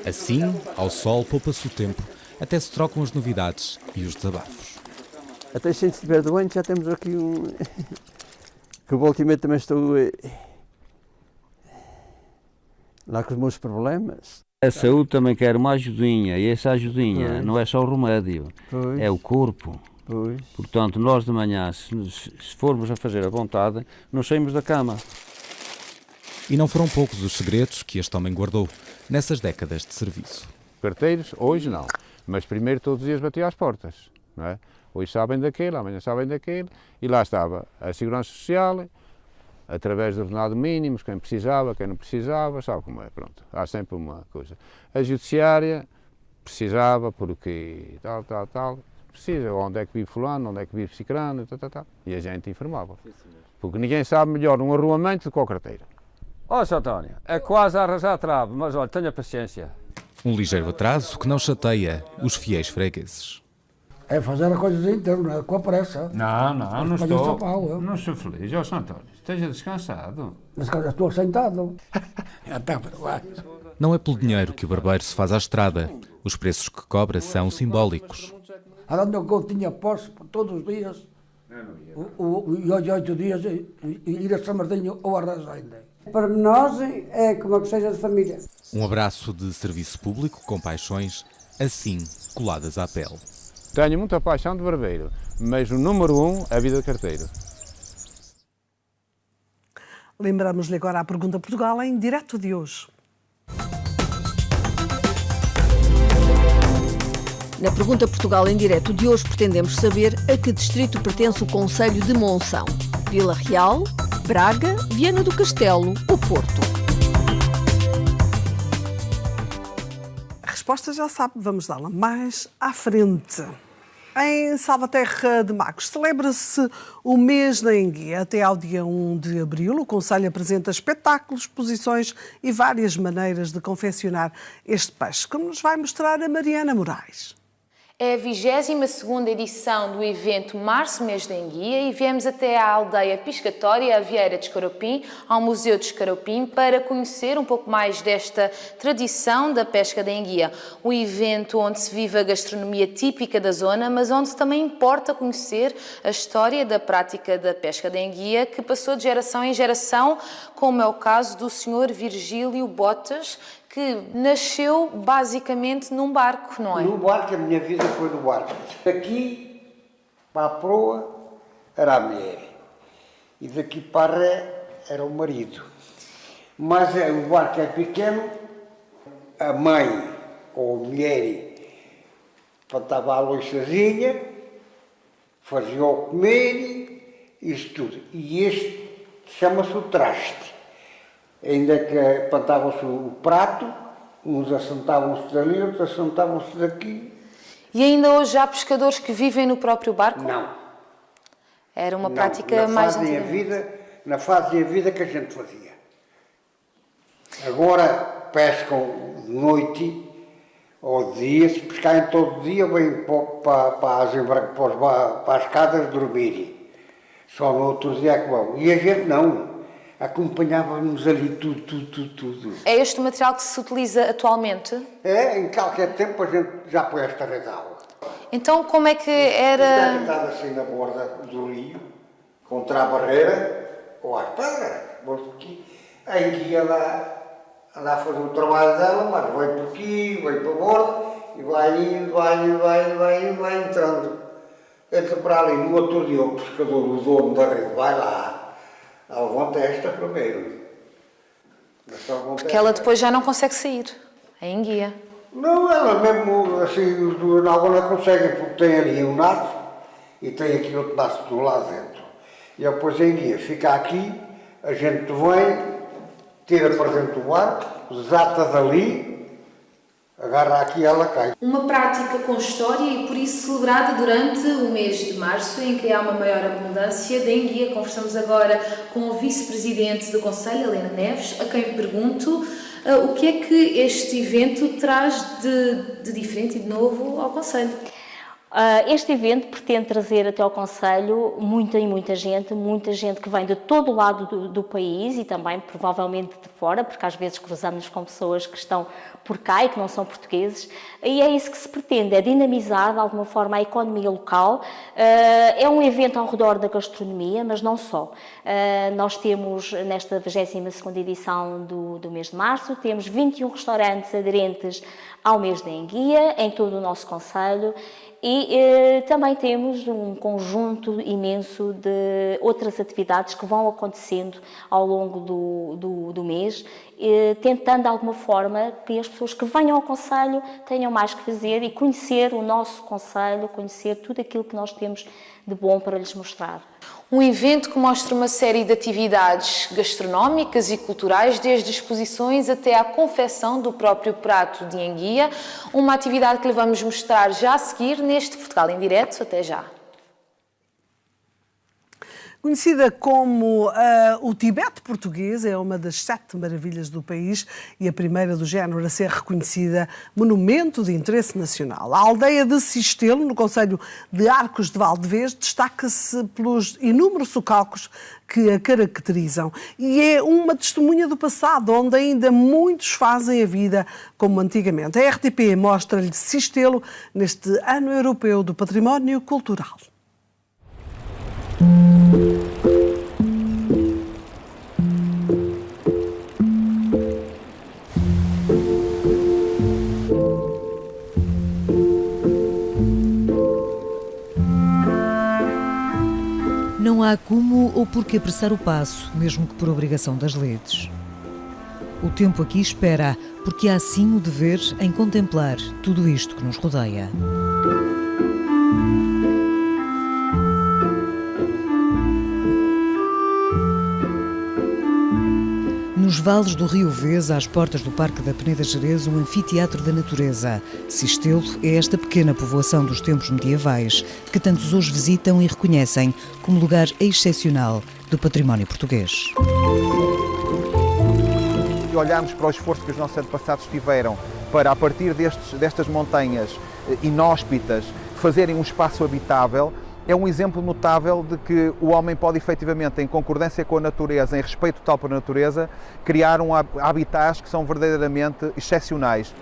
Assim, ao sol, poupa-se o tempo, até se trocam as novidades e os desabafos. Até se estiver doente, já temos aqui um... que ultimamente também estou... lá com os meus problemas. A saúde também quer uma ajudinha, e essa ajudinha não é só o remédio, é o corpo. Portanto, nós de manhã, se formos a fazer a vontade, não saímos da cama. E não foram poucos os segredos que este homem guardou nessas décadas de serviço. Carteiros, hoje não, mas primeiro todos os dias batia às portas. Não é? Hoje sabem daquele, amanhã sabem daquele, e lá estava a Segurança Social, através do ordenado mínimos, quem precisava, quem não precisava, sabe como é, pronto, há sempre uma coisa. A Judiciária precisava porque tal, precisa, onde é que vive fulano, onde é que vive cicrano, tal, e a gente informava. Porque ninguém sabe melhor um arruamento do que o carteiro. Ó, Sr. António, é quase a arrasar a trave, mas olha, tenha paciência. Um ligeiro atraso que não chateia os fiéis fregueses. É fazer a coisa inteira, não é com a pressa. Não estou. Não sou feliz. Ó, Sr. António, esteja descansado. Mas já estou sentado. Não é pelo dinheiro que o barbeiro se faz à estrada. Os preços que cobra são simbólicos. Andando que eu tinha posse todos os dias, e hoje 8 dias, ir a São Martinho ou a Resende. Para nós é como que seja de família. Um abraço de serviço público com paixões assim coladas à pele. Tenho muita paixão de barbeiro, mas o número 1 é a vida de carteiro. Lembramos-lhe agora a Pergunta Portugal em direto de hoje. Na Pergunta Portugal em direto de hoje pretendemos saber a que distrito pertence o concelho de Monção. Vila Real, Braga, Viana do Castelo ou Porto? A resposta já sabe, vamos dá-la mais à frente. Em Salvaterra de Magos celebra-se o mês da enguia. Até ao dia 1 de abril, o Concelho apresenta espetáculos, exposições e várias maneiras de confeccionar este peixe, como nos vai mostrar a Mariana Moraes. É a 22ª edição do evento Março Mês da Enguia e viemos até à aldeia pescatória, a Vieira de Escaropim, ao Museu de Escaropim, para conhecer um pouco mais desta tradição da pesca da enguia. Um evento onde se vive a gastronomia típica da zona, mas onde também importa conhecer a história da prática da pesca da enguia, que passou de geração em geração, como é o caso do Sr. Virgílio Botas, que nasceu basicamente num barco, não é? No barco, a minha vida foi no barco. Daqui para a proa era a mulher e daqui para a ré era o marido. Mas o barco é pequeno, a mãe ou a mulher plantava a louçazinha, fazia o comer, isso tudo. E este chama-se o traste. Ainda que plantavam-se o prato, uns assentavam-se dali, outros assentavam-se daqui. E ainda hoje há pescadores que vivem no próprio barco? Não. Era uma prática mais antiga. Na fase da vida que a gente fazia. Agora pescam de noite ou de dia, se pescarem todo dia, vêm para as casas dormirem. Só no outro dia é que vão. E a gente não. Acompanhávamos ali tudo. É este o material que se utiliza atualmente? É, em qualquer tempo a gente já põe esta rede de água. Então como é que era? Estava assim na borda do rio, contra a barreira, ou às pedras. A enguia lá fazer o trabalho dela, mas vai por aqui, vai para a borda, e vai indo, vai entrando. Entra para ali, no outro dia o pescador, o dono da rede, vai lá. Levanta esta primeiro. Porque ela depois já não consegue sair, a enguia. Não, ela mesmo assim, na água não consegue, porque tem ali um nado e tem aqui outro nado do lado dentro. E depois a enguia fica aqui, a gente vem, tira para dentro do barco, desata dali, agarra aqui e ela cai. Uma prática com história e por isso celebrada durante o mês de março, em que há uma maior abundância de enguia. Conversamos agora com o vice-presidente do Concelho, Helena Neves, a quem pergunto o que é que este evento traz de diferente e de novo ao Concelho. Este evento pretende trazer até ao Concelho muita gente que vem de todo o lado do país e também provavelmente de fora, porque às vezes cruzamos com pessoas que estão por cá e que não são portugueses, e é isso que se pretende, é dinamizar de alguma forma a economia local. É um evento ao redor da gastronomia, mas não só. Nós temos, nesta 22ª edição do mês de março, temos 21 restaurantes aderentes ao mês da enguia, em todo o nosso concelho, e também temos um conjunto imenso de outras atividades que vão acontecendo ao longo do mês, tentando de alguma forma que as pessoas que venham ao concelho tenham mais que fazer e conhecer o nosso concelho, conhecer tudo aquilo que nós temos de bom para lhes mostrar. Um evento que mostra uma série de atividades gastronómicas e culturais, desde exposições até à confecção do próprio prato de enguia, uma atividade que lhe vamos mostrar já a seguir neste Portugal em Direto. Até já. Conhecida como o Tibete português, é uma das 7 maravilhas do país e a primeira do género a ser reconhecida monumento de interesse nacional. A aldeia de Sistelo, no concelho de Arcos de Valdevez, destaca-se pelos inúmeros socalcos que a caracterizam e é uma testemunha do passado, onde ainda muitos fazem a vida como antigamente. A RTP mostra-lhe Sistelo neste Ano Europeu do Património Cultural. Não há como ou por que apressar o passo, mesmo que por obrigação das ledes. O tempo aqui espera, porque há sim o dever em contemplar tudo isto que nos rodeia. Nos vales do Rio Vez, às portas do Parque da Peneda Gerês, um anfiteatro da natureza. Sistelo é esta pequena povoação dos tempos medievais, que tantos hoje visitam e reconhecem como lugar excepcional do património português. Se olharmos para o esforço que os nossos antepassados tiveram para, a partir destas montanhas inóspitas, fazerem um espaço habitável, é um exemplo notável de que o homem pode efetivamente, em concordância com a natureza, em respeito total pela natureza, criar habitats que são verdadeiramente excepcionais.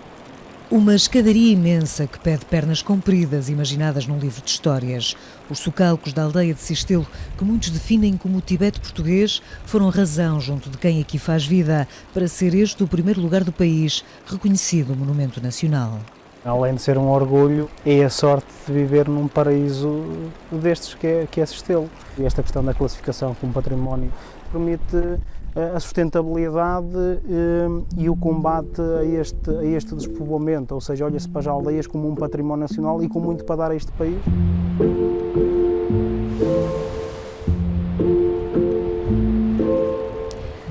Uma escadaria imensa que pede pernas compridas, imaginadas num livro de histórias. Os socalcos da aldeia de Sistelo, que muitos definem como o Tibete português, foram razão junto de quem aqui faz vida para ser este o primeiro lugar do país reconhecido monumento nacional. Além de ser um orgulho, é a sorte de viver num paraíso destes que é Sistelo. E esta questão da classificação como património permite a sustentabilidade e o combate a este despovoamento, ou seja, olha-se para as aldeias como um património nacional e com muito para dar a este país.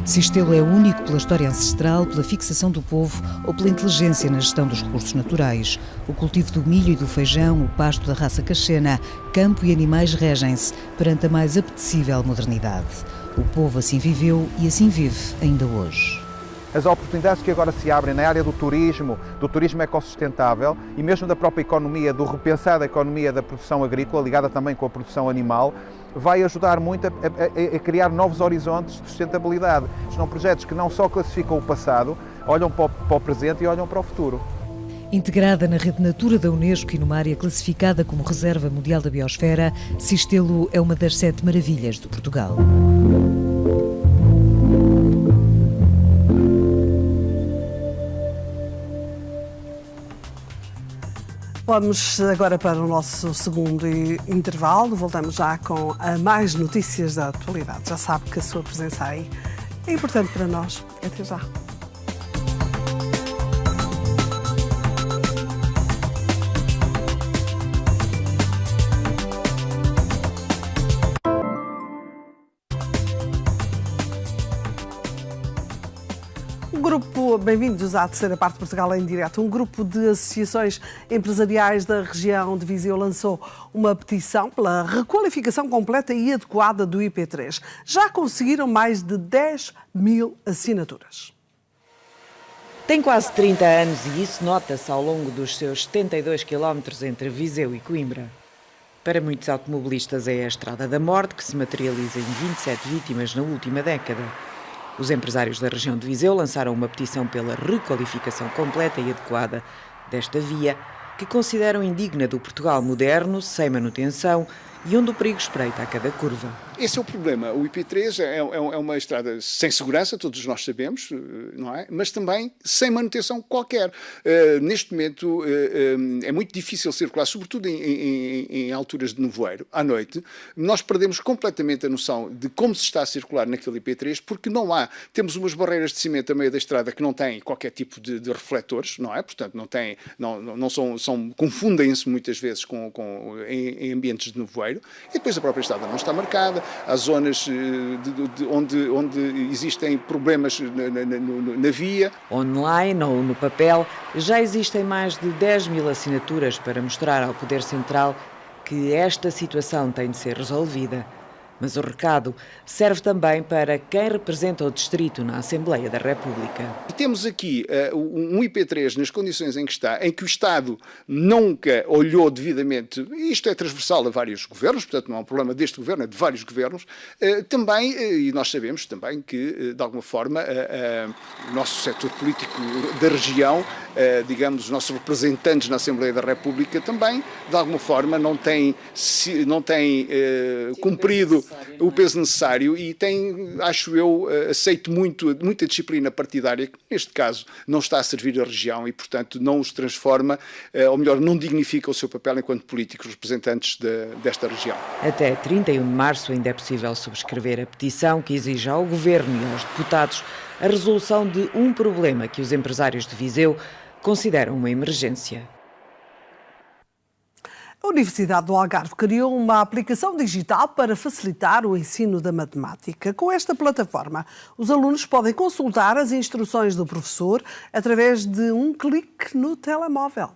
Sistelo é único pela história ancestral, pela fixação do povo ou pela inteligência na gestão dos recursos naturais. O cultivo do milho e do feijão, o pasto da raça caxena, campo e animais regem-se perante a mais apetecível modernidade. O povo assim viveu e assim vive ainda hoje. As oportunidades que agora se abrem na área do turismo ecossustentável e mesmo da própria economia, do repensar da economia da produção agrícola, ligada também com a produção animal, vai ajudar muito a criar novos horizontes de sustentabilidade. São projetos que não só classificam o passado, olham para o presente e olham para o futuro. Integrada na Rede Natura da Unesco e numa área classificada como Reserva Mundial da Biosfera, Sistelo é uma das 7 maravilhas de Portugal. Vamos agora para o nosso segundo intervalo. Voltamos já com mais notícias da atualidade. Já sabe que a sua presença aí é importante para nós. Até já. Bem-vindos à terceira parte de Portugal em Direto. Um grupo de associações empresariais da região de Viseu lançou uma petição pela requalificação completa e adequada do IP3. Já conseguiram mais de 10 mil assinaturas. Tem quase 30 anos e isso nota-se ao longo dos seus 72 quilómetros entre Viseu e Coimbra. Para muitos automobilistas é a Estrada da Morte, que se materializa em 27 vítimas na última década. Os empresários da região de Viseu lançaram uma petição pela requalificação completa e adequada desta via, que consideram indigna do Portugal moderno, sem manutenção e onde o perigo espreita a cada curva. Esse é o problema. O IP3 é uma estrada sem segurança, todos nós sabemos, não é? Mas também sem manutenção qualquer. Neste momento é muito difícil circular, sobretudo em alturas de nevoeiro, à noite. Nós perdemos completamente a noção de como se está a circular naquele IP3, porque não há. Temos umas barreiras de cimento a meio da estrada que não têm qualquer tipo de refletores, não é? Portanto, confundem-se muitas vezes em ambientes de nevoeiro. E depois a própria estrada não está marcada. Há zonas onde existem problemas na via. Online ou no papel, já existem mais de 10 mil assinaturas para mostrar ao Poder Central que esta situação tem de ser resolvida. Mas o recado serve também para quem representa o distrito na Assembleia da República. Temos aqui um IP3 nas condições em que está, em que o Estado nunca olhou devidamente, e isto é transversal a vários governos, portanto não é um problema deste governo, é de vários governos, também, e nós sabemos também que, de alguma forma, o nosso setor político da região, digamos, os nossos representantes na Assembleia da República também, de alguma forma, não têm cumprido o peso necessário e tem, acho eu, aceito muita disciplina partidária que neste caso não está a servir a região e, portanto, não os transforma, ou melhor, não dignifica o seu papel enquanto políticos representantes desta região. Até 31 de março ainda é possível subscrever a petição que exige ao Governo e aos deputados a resolução de um problema que os empresários de Viseu consideram uma emergência. A Universidade do Algarve criou uma aplicação digital para facilitar o ensino da matemática. Com esta plataforma, os alunos podem consultar as instruções do professor através de um clique no telemóvel.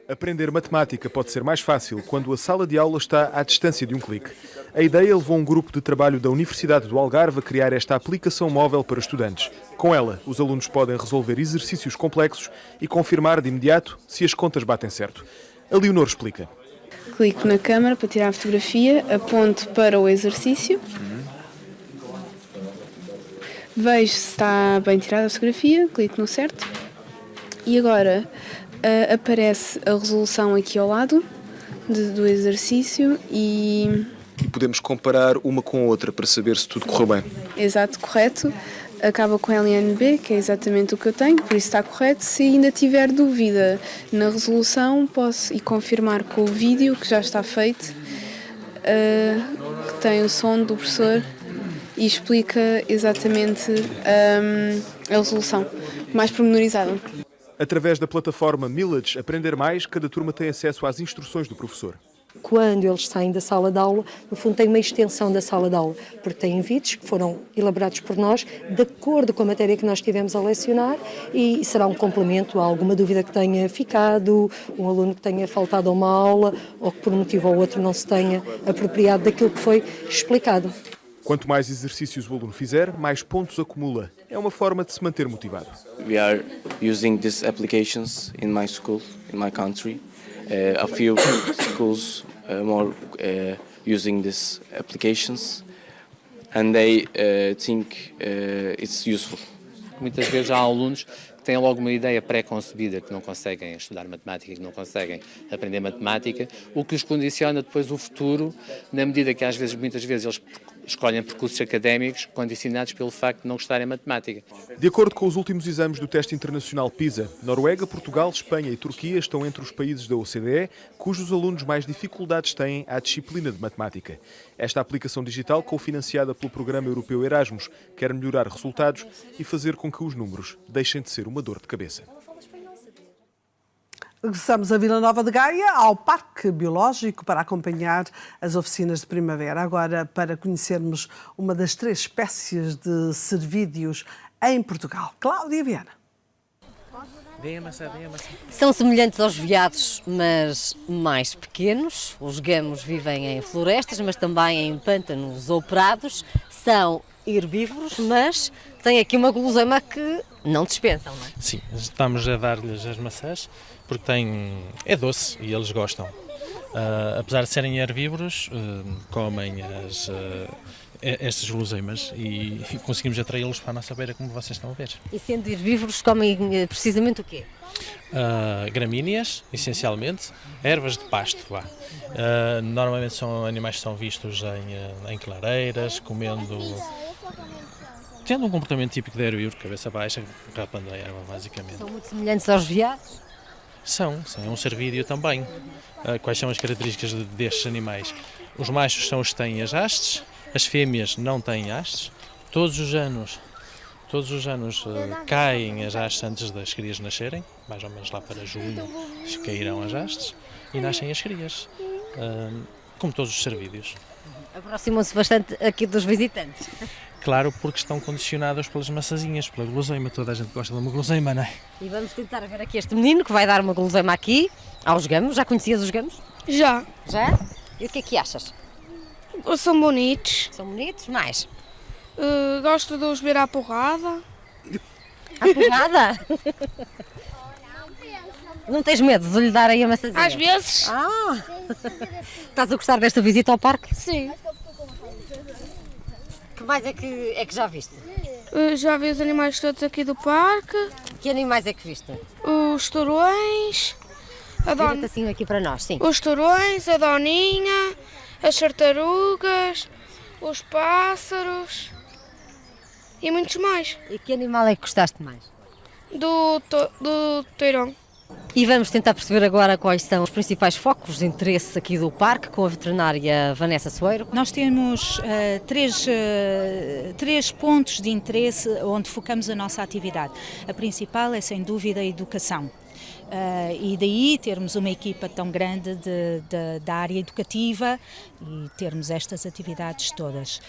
Aprender matemática pode ser mais fácil quando a sala de aula está à distância de um clique. A ideia levou um grupo de trabalho da Universidade do Algarve a criar esta aplicação móvel para estudantes. Com ela, os alunos podem resolver exercícios complexos e confirmar de imediato se as contas batem certo. A Leonor explica. Clico na câmara para tirar a fotografia, aponto para o exercício, vejo se está bem tirada a fotografia, clico no certo e agora aparece a resolução aqui ao lado do exercício e podemos comparar uma com a outra para saber se tudo correu bem. Exato, correto. Acaba com LNB, que é exatamente o que eu tenho, por isso está correto. Se ainda tiver dúvida na resolução, posso ir confirmar com o vídeo que já está feito, que tem o som do professor e explica exatamente a resolução, mais pormenorizada. Através da plataforma Millage Aprender Mais, cada turma tem acesso às instruções do professor. Quando eles saem da sala de aula, no fundo tem uma extensão da sala de aula, porque têm vídeos que foram elaborados por nós, de acordo com a matéria que nós estivemos a lecionar, e será um complemento a alguma dúvida que tenha ficado, um aluno que tenha faltado a uma aula, ou que por um motivo ou outro não se tenha apropriado daquilo que foi explicado. Quanto mais exercícios o aluno fizer, mais pontos acumula. É uma forma de se manter motivado. We are using these applications in my school, in my country. A few schools more using these applications, and they think it's useful. Muitas vezes há alunos que têm logo uma ideia pré-concebida, que não conseguem estudar matemática, que não conseguem aprender matemática, o que os condiciona depois o futuro, na medida que muitas vezes eles escolhem percursos académicos condicionados pelo facto de não gostarem de matemática. De acordo com os últimos exames do teste internacional PISA, Noruega, Portugal, Espanha e Turquia estão entre os países da OCDE cujos alunos mais dificuldades têm à disciplina de matemática. Esta aplicação digital, cofinanciada pelo Programa Europeu Erasmus, quer melhorar resultados e fazer com que os números deixem de ser uma dor de cabeça. Regressamos a Vila Nova de Gaia, ao Parque Biológico, para acompanhar as oficinas de primavera. Agora, para conhecermos uma das 3 espécies de cervídeos em Portugal. Cláudia Viana. São semelhantes aos veados, mas mais pequenos. Os gamos vivem em florestas, mas também em pântanos ou prados. São herbívoros, mas têm aqui uma guloseima que não dispensam, não é? Sim, estamos a dar-lhes as maçãs porque é doce e eles gostam. Apesar de serem herbívoros, comem estas guloseimas e conseguimos atraí-los para a nossa beira, como vocês estão a ver. E sendo herbívoros, comem precisamente o quê? Gramíneas, essencialmente, ervas de pasto. Normalmente são animais que são vistos em clareiras, tendo um comportamento típico de herbívoro, cabeça baixa, rapando a erva, basicamente. São muito semelhantes aos veados? São um cervídeo também. Quais são as características destes animais? Os machos são os que têm as hastes, as fêmeas não têm hastes. Todos os anos caem as hastes antes das crias nascerem, mais ou menos lá para junho cairão as hastes e nascem as crias, como todos os cervídeos. Aproximam-se bastante aqui dos visitantes. Claro, porque estão condicionados pelas maçãzinhas, pela guloseima. Toda a gente gosta de uma guloseima, não é? E vamos tentar ver aqui este menino que vai dar uma guloseima aqui aos gamos. Já conhecias os gamos? Já. Já? E o que é que achas? São bonitos. São bonitos? Mais? Gosto de os ver à porrada. À porrada? Não tens medo de lhe dar aí a maçãzinha? Às vezes. Estás a gostar desta visita ao parque? Sim. Que mais é que já viste? Já vi os animais todos aqui do parque. Que animais é que viste? Os tourões. Vira-te assim aqui para nós, sim. Os tourões, a doninha, as tartarugas, os pássaros e muitos mais. E que animal é que gostaste mais? Do tourão. E vamos tentar perceber agora quais são os principais focos de interesse aqui do parque com a veterinária Vanessa Soeiro. Nós temos três pontos de interesse onde focamos a nossa atividade. A principal é, sem dúvida, a educação. E daí termos uma equipa tão grande da área educativa e termos estas atividades todas.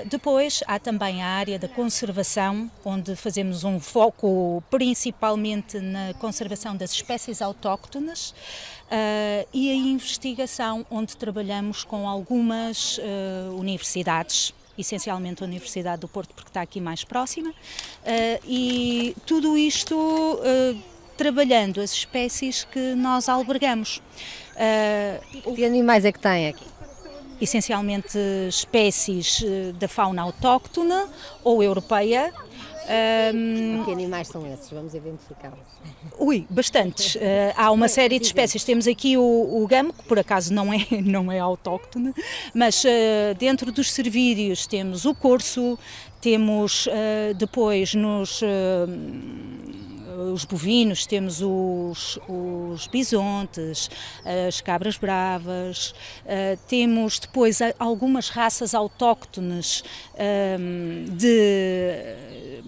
Depois há também a área da conservação, onde fazemos um foco principalmente na conservação das espécies autóctones, e a investigação, onde trabalhamos com algumas universidades, essencialmente a Universidade do Porto, porque está aqui mais próxima, e tudo isto trabalhando as espécies que nós albergamos. Que animais é que tem aqui? Essencialmente espécies da fauna autóctone ou europeia. Que animais são esses? Vamos identificá-los. Bastantes. Há uma série de espécies. Temos aqui o gamo, que por acaso não é autóctone, mas dentro dos cervídeos temos o corso, temos depois os bovinos, temos os bisontes, as cabras bravas, temos depois algumas raças autóctones de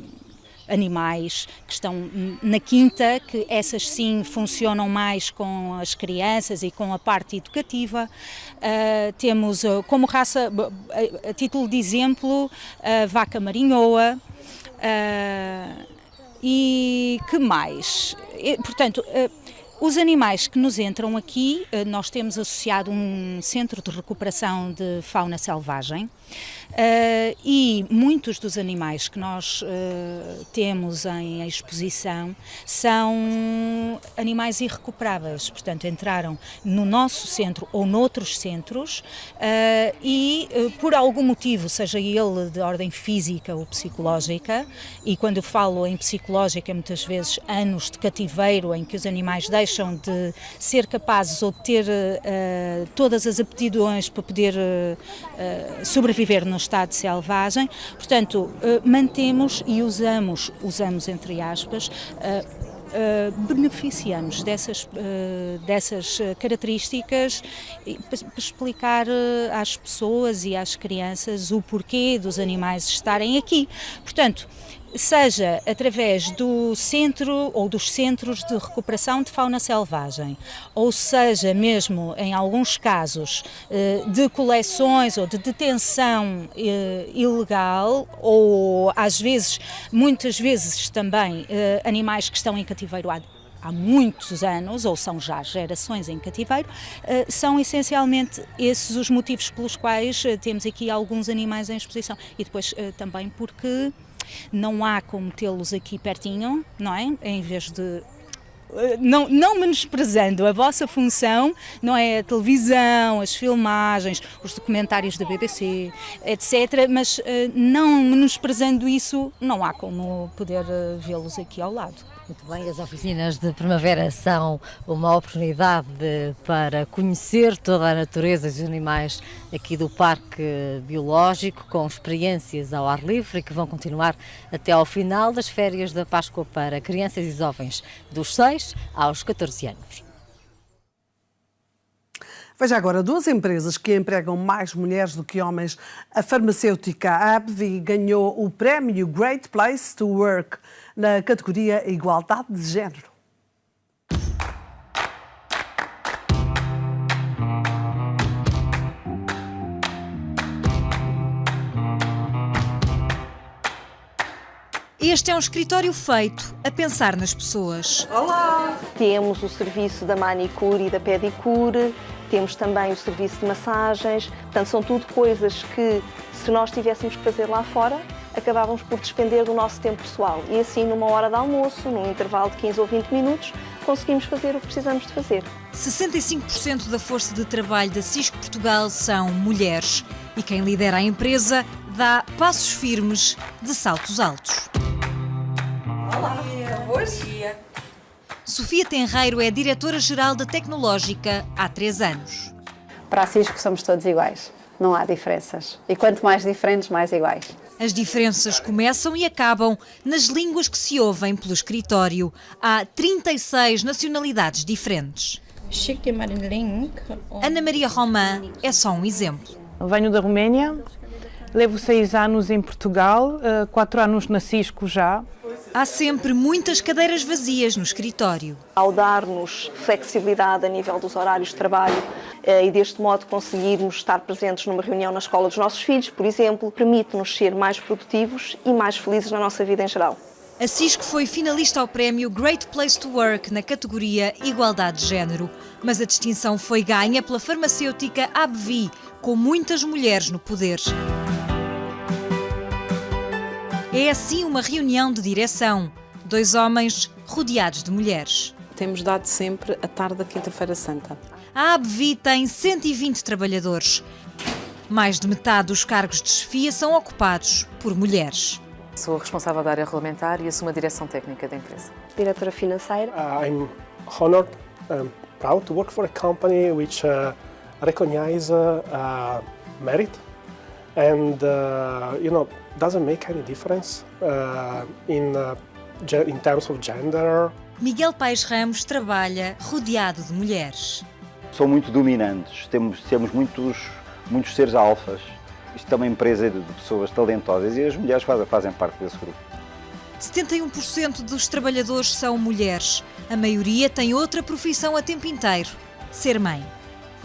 animais que estão na quinta, que essas sim funcionam mais com as crianças e com a parte educativa. Temos como raça, a título de exemplo, a vaca marinhoa. E que mais? Portanto, os animais que nos entram aqui, nós temos associado um centro de recuperação de fauna selvagem, e muitos dos animais que nós temos em exposição são animais irrecuperáveis, portanto entraram no nosso centro ou noutros centros e por algum motivo, seja ele de ordem física ou psicológica, e quando eu falo em psicológica, muitas vezes anos de cativeiro em que os animais deixam de ser capazes ou de ter todas as aptidões para poder sobreviver no estado selvagem, portanto mantemos e usamos entre aspas, beneficiamos dessas características para explicar às pessoas e às crianças o porquê dos animais estarem aqui. Portanto, seja através do centro ou dos centros de recuperação de fauna selvagem, ou seja mesmo em alguns casos de coleções ou de detenção ilegal, ou às vezes, muitas vezes também animais que estão em cativeiro há muitos anos, ou são já gerações em cativeiro, são essencialmente esses os motivos pelos quais temos aqui alguns animais em exposição. E depois também porque não há como tê-los aqui pertinho, não é? Em vez de... Não menosprezando a vossa função, não é a televisão, as filmagens, os documentários da BBC, etc., mas não menosprezando isso, não há como poder vê-los aqui ao lado. Muito bem, as oficinas de primavera são uma oportunidade para conhecer toda a natureza e os animais aqui do Parque Biológico, com experiências ao ar livre e que vão continuar até ao final das férias da Páscoa para crianças e jovens dos 6 aos 14 anos. Veja agora, duas empresas que empregam mais mulheres do que homens. A farmacêutica AbbVie ganhou o prémio Great Place to Work na categoria Igualdade de Género. Este é um escritório feito a pensar nas pessoas. Olá! Temos o serviço da manicure e da pedicure, Temos também o serviço de massagens, portanto são tudo coisas que, se nós tivéssemos que fazer lá fora, acabávamos por despender do nosso tempo pessoal. E assim, numa hora de almoço, num intervalo de 15 ou 20 minutos, conseguimos fazer o que precisamos de fazer. 65% da força de trabalho da Cisco Portugal são mulheres. E quem lidera a empresa dá passos firmes de saltos altos. Olá, bom dia. Sofia Tenreiro é diretora-geral da Tecnológica há 3 anos. Para a Cisco somos todos iguais, não há diferenças. E quanto mais diferentes, mais iguais. As diferenças começam e acabam nas línguas que se ouvem pelo escritório. Há 36 nacionalidades diferentes. Ana Maria Romã é só um exemplo. Venho da Roménia, levo 6 anos em Portugal, 4 anos na Cisco já. Há sempre muitas cadeiras vazias no escritório. Ao dar-nos flexibilidade a nível dos horários de trabalho e deste modo conseguirmos estar presentes numa reunião na escola dos nossos filhos, por exemplo, permite-nos ser mais produtivos e mais felizes na nossa vida em geral. A Cisco foi finalista ao prémio Great Place to Work na categoria Igualdade de Género, mas a distinção foi ganha pela farmacêutica AbbVie, com muitas mulheres no poder. É assim uma reunião de direção. 2 homens rodeados de mulheres. Temos dado sempre a tarde da Quinta-feira Santa. A AbbVie tem 120 trabalhadores. Mais de metade dos cargos de chefia são ocupados por mulheres. Sou responsável da área regulamentar e assumo a direção técnica da empresa. Diretora financeira. I'm honored and proud to work for a company which recognizes merit and doesn't make any difference in terms of gender. Miguel Paes Ramos trabalha rodeado de mulheres. São muito dominantes, temos muitos seres alfas. Isto é uma empresa de pessoas talentosas e as mulheres fazem parte desse grupo. 71% dos trabalhadores são mulheres. A maioria tem outra profissão a tempo inteiro: ser mãe.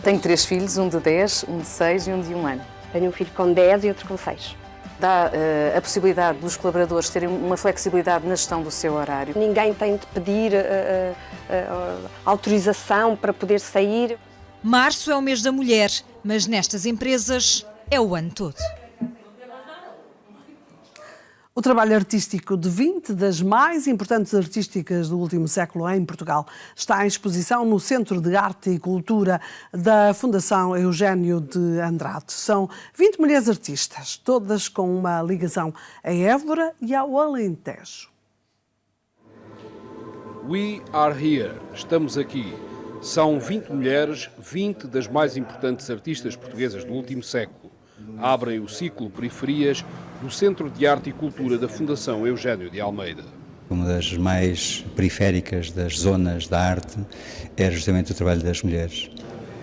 Tenho 3 filhos, um de 10, um de 6 e um de 1 ano. Tenho um filho com 10 e outro com 6. Dá a possibilidade dos colaboradores terem uma flexibilidade na gestão do seu horário. Ninguém tem de pedir autorização para poder sair. Março é o mês da mulher, mas nestas empresas é o ano todo. O trabalho artístico de 20 das mais importantes artísticas do último século em Portugal está em exposição no Centro de Arte e Cultura da Fundação Eugênio de Andrade. São 20 mulheres artistas, todas com uma ligação a Évora e ao Alentejo. We are here. Estamos aqui. São 20 mulheres, 20 das mais importantes artistas portuguesas do último século. Abrem o ciclo Periferias do Centro de Arte e Cultura da Fundação Eugênio de Almeida. Uma das mais periféricas das zonas da arte é justamente o trabalho das mulheres.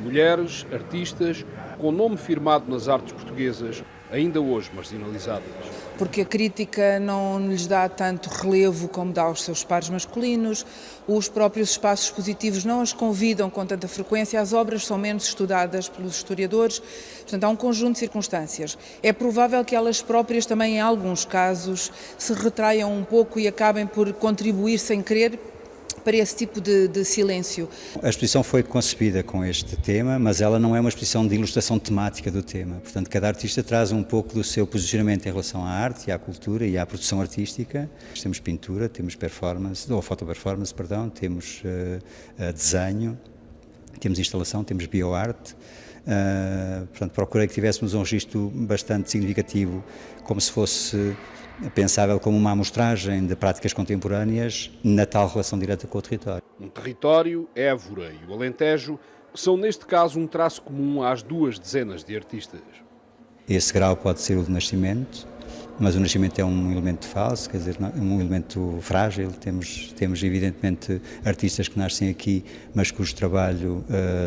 Mulheres, artistas, com nome firmado nas artes portuguesas, ainda hoje marginalizadas. Porque a crítica não lhes dá tanto relevo como dá aos seus pares masculinos, os próprios espaços expositivos não as convidam com tanta frequência, as obras são menos estudadas pelos historiadores, portanto há um conjunto de circunstâncias. É provável que elas próprias também, em alguns casos, se retraiam um pouco e acabem por contribuir sem querer para esse tipo de silêncio. A exposição foi concebida com este tema, mas ela não é uma exposição de ilustração temática do tema. Portanto, cada artista traz um pouco do seu posicionamento em relação à arte e à cultura e à produção artística. Temos pintura, temos performance, ou fotoperformance, perdão, temos desenho, temos instalação, temos bioarte. Portanto, procurei que tivéssemos um registro bastante significativo, como se fosse pensável como uma amostragem de práticas contemporâneas na tal relação direta com o território. Um território, Évora e o Alentejo, são neste caso um traço comum às 2 dezenas de artistas. Esse grau pode ser o do nascimento, mas o nascimento é um elemento falso, quer dizer, é um elemento frágil. Temos evidentemente artistas que nascem aqui, mas cujo trabalho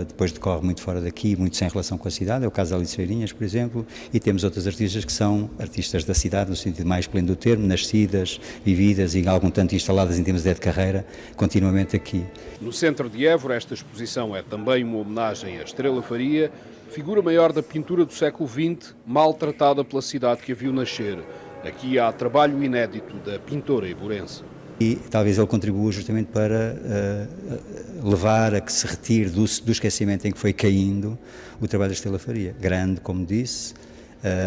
depois decorre muito fora daqui, muito sem relação com a cidade, é o caso da Alice Feirinhas, por exemplo, e temos outros artistas que são artistas da cidade, no sentido mais pleno do termo, nascidas, vividas e algum tanto instaladas em termos de carreira, continuamente aqui. No centro de Évora, esta exposição é também uma homenagem à Estrela Faria, figura maior da pintura do século XX, maltratada pela cidade que a viu nascer. Aqui há trabalho inédito da pintora iborense. E talvez ele contribua justamente para levar a que se retire do esquecimento em que foi caindo o trabalho da Estrela Faria. Grande, como disse,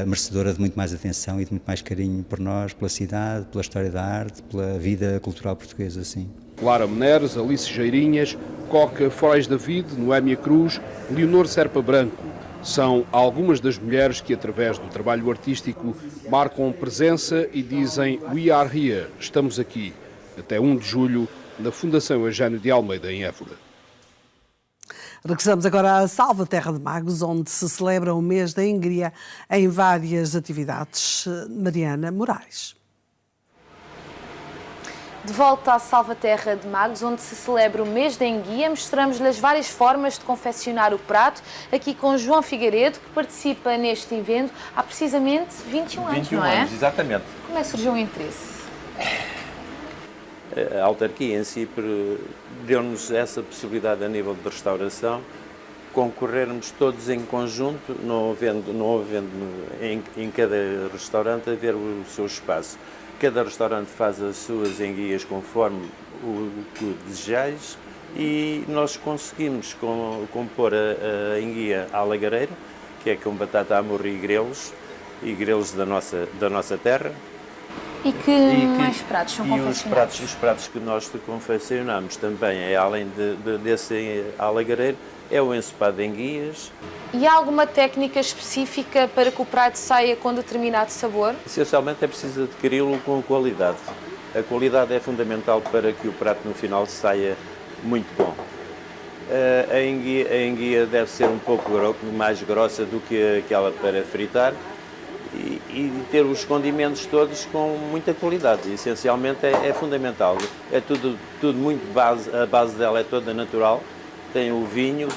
merecedora de muito mais atenção e de muito mais carinho por nós, pela cidade, pela história da arte, pela vida cultural portuguesa, sim. Clara Meneres, Alice Geirinhas, Coca Forais David, Noémia Cruz, Leonor Serpa Branco. São algumas das mulheres que, através do trabalho artístico, marcam presença e dizem "We are here", estamos aqui, até 1 de julho, na Fundação Eugênio de Almeida, em Évora. Regressamos agora à Salvaterra de Magos, onde se celebra o mês da Enguia em várias atividades. Mariana Moraes. De volta à Salvaterra de Magos, onde se celebra o mês da Enguia, mostramos-lhe as várias formas de confeccionar o prato, aqui com João Figueiredo, que participa neste evento há precisamente 21 anos, não é? 21 anos, exatamente. Como é que surgiu o interesse? A autarquia em si deu-nos essa possibilidade a nível de restauração, concorrermos todos em conjunto, não havendo em cada restaurante haver o seu espaço. Cada restaurante faz as suas enguias conforme o que desejais e nós conseguimos compor a enguia à lagareira, que é com batata à morro e grelos da nossa terra. E que mais pratos são confeccionados? Os pratos que nós confeccionamos também, além desse à lagareira, é o ensopado de enguias. E há alguma técnica específica para que o prato saia com determinado sabor? Essencialmente é preciso adquiri-lo com qualidade. A qualidade é fundamental para que o prato no final saia muito bom. A enguia deve ser um pouco mais grossa do que aquela para fritar e ter os condimentos todos com muita qualidade. Essencialmente é fundamental. É tudo muito a base dela é toda natural. Tem o vinho,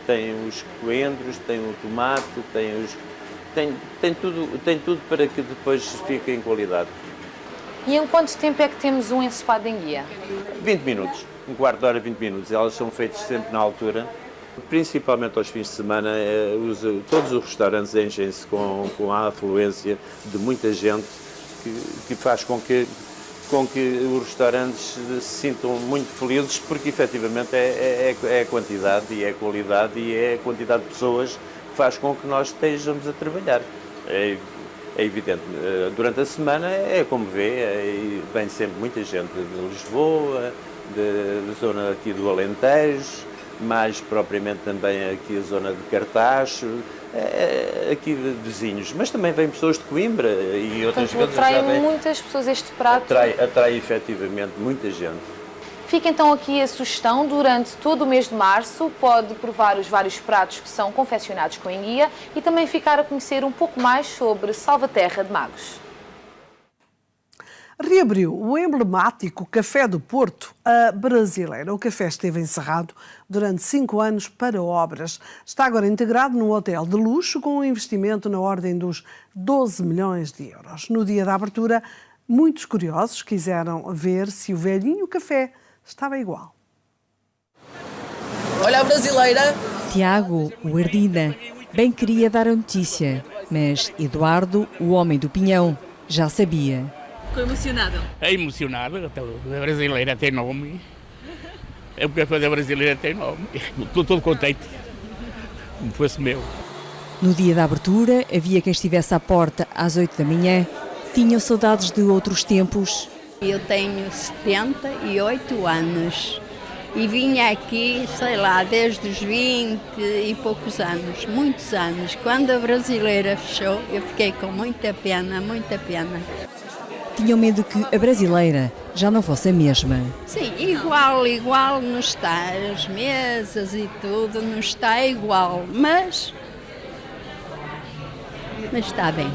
tem os coentros, tem o tomate, tem tudo para que depois fique em qualidade. E em quanto tempo é que temos um ensopado de enguia? 20 minutos, um quarto de hora, 20 minutos. Elas são feitas sempre na altura, principalmente aos fins de semana. Todos os restaurantes enchem-se com a afluência de muita gente que faz com que os restaurantes se sintam muito felizes, porque efetivamente é a quantidade e é a qualidade e é a quantidade de pessoas que faz com que nós estejamos a trabalhar. É evidente, durante a semana é como vê, vem sempre muita gente de Lisboa, da zona aqui do Alentejo, mais propriamente também aqui a zona de Cartaxo, aqui de vizinhos, mas também vêm pessoas de Coimbra e outras vezes. Atrai muitas pessoas este prato. Atrai efetivamente muita gente. Fica então aqui a sugestão, durante todo o mês de março pode provar os vários pratos que são confeccionados com enguia e também ficar a conhecer um pouco mais sobre Salvaterra de Magos. Reabriu o emblemático Café do Porto, a Brasileira. O café esteve encerrado durante 5 anos para obras. Está agora integrado num hotel de luxo com um investimento na ordem dos 12 milhões de euros. No dia da abertura, muitos curiosos quiseram ver se o velhinho café estava igual. Olha a Brasileira! Tiago, o Ardina, bem queria dar a notícia, mas Eduardo, o homem do Pinhão, já sabia. Ficou emocionado? É emocionado, a Brasileira tem nome. O café da Brasileira tem nome. Estou todo contente, como fosse meu. No dia da abertura, havia quem estivesse à porta às 8 da manhã. Tinham saudades de outros tempos. Eu tenho 78 anos e vinha aqui, sei lá, desde os 20 e poucos anos, muitos anos. Quando a Brasileira fechou, eu fiquei com muita pena, muita pena. Tinham medo que a Brasileira já não fosse a mesma. Sim, igual não está. As mesas e tudo não está igual, mas está bem.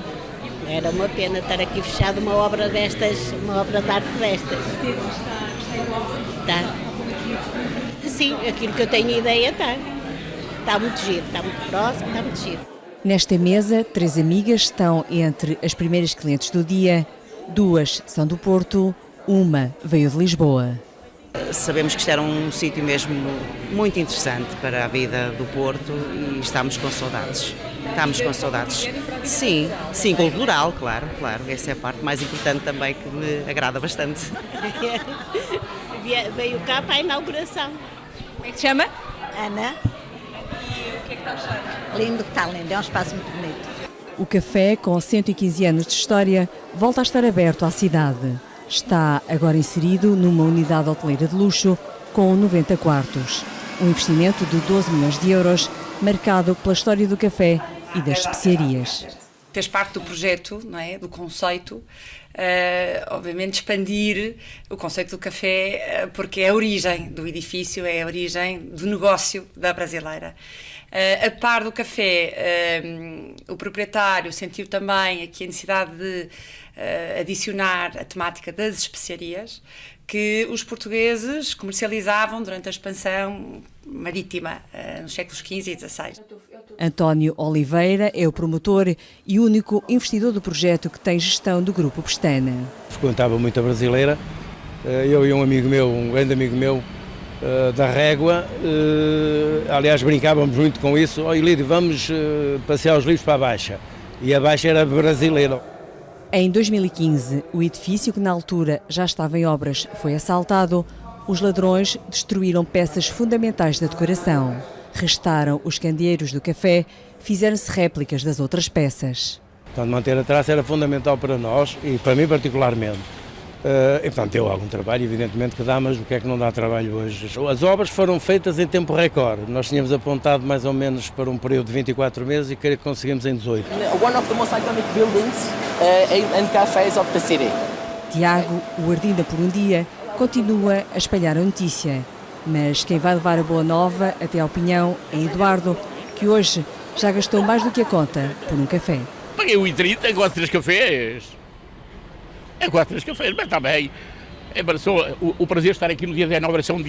Era uma pena estar aqui fechado uma obra destas, uma obra de arte destas. Está igual? Está. Sim, aquilo que eu tenho ideia está. Está muito giro, está muito próximo, está muito giro. Nesta mesa, 3 amigas estão entre as primeiras clientes do dia. 2 são do Porto, uma veio de Lisboa. Sabemos que isto era um sítio mesmo muito interessante para a vida do Porto e estamos com saudades. Estamos com saudades. Sim, sim, cultural, claro. Essa é a parte mais importante também que me agrada bastante. Veio cá para a inauguração. Como é que se chama? Ana. E o que é que está a achar? Lindo, está lindo, é um espaço muito bonito. O café, com 115 anos de história, volta a estar aberto à cidade. Está agora inserido numa unidade hoteleira de luxo com 90 quartos. Um investimento de 12 milhões de euros, marcado pela história do café e das especiarias. Fez parte do projeto, não é? Do conceito, obviamente expandir o conceito do café, porque é a origem do edifício, é a origem do negócio da Brasileira. A par do café, o proprietário sentiu também aqui a necessidade de adicionar a temática das especiarias que os portugueses comercializavam durante a expansão marítima nos séculos XV e XVI. António Oliveira é o promotor e único investidor do projeto que tem gestão do Grupo Pestana. Frequentava muito a Brasileira, eu e um amigo meu, um grande amigo meu, da Régua, aliás brincávamos muito com isso. Oi Lídio, vamos passear os livros para a Baixa, e a Baixa era brasileira. Em 2015, o edifício, que na altura já estava em obras, foi assaltado. Os ladrões destruíram peças fundamentais da decoração. Restaram os candeeiros do café, fizeram-se réplicas das outras peças. Portanto, manter a traça era fundamental para nós e para mim particularmente. E, portanto, deu algum trabalho, evidentemente que dá, mas o que é que não dá trabalho hoje? As obras foram feitas em tempo recorde. Nós tínhamos apontado mais ou menos para um período de 24 meses e creio que conseguimos em 18. One of the most iconic buildings and cafés of the city. Tiago, o Ardida por um dia, continua a espalhar a notícia. Mas quem vai levar a boa nova até ao Pinhão é Eduardo, que hoje já gastou mais do que a conta por um café. Paguei 1,30, gosto de 3 cafés. Eu gosto de 3 cafés, mas está bem. O prazer de estar aqui no dia da inauguração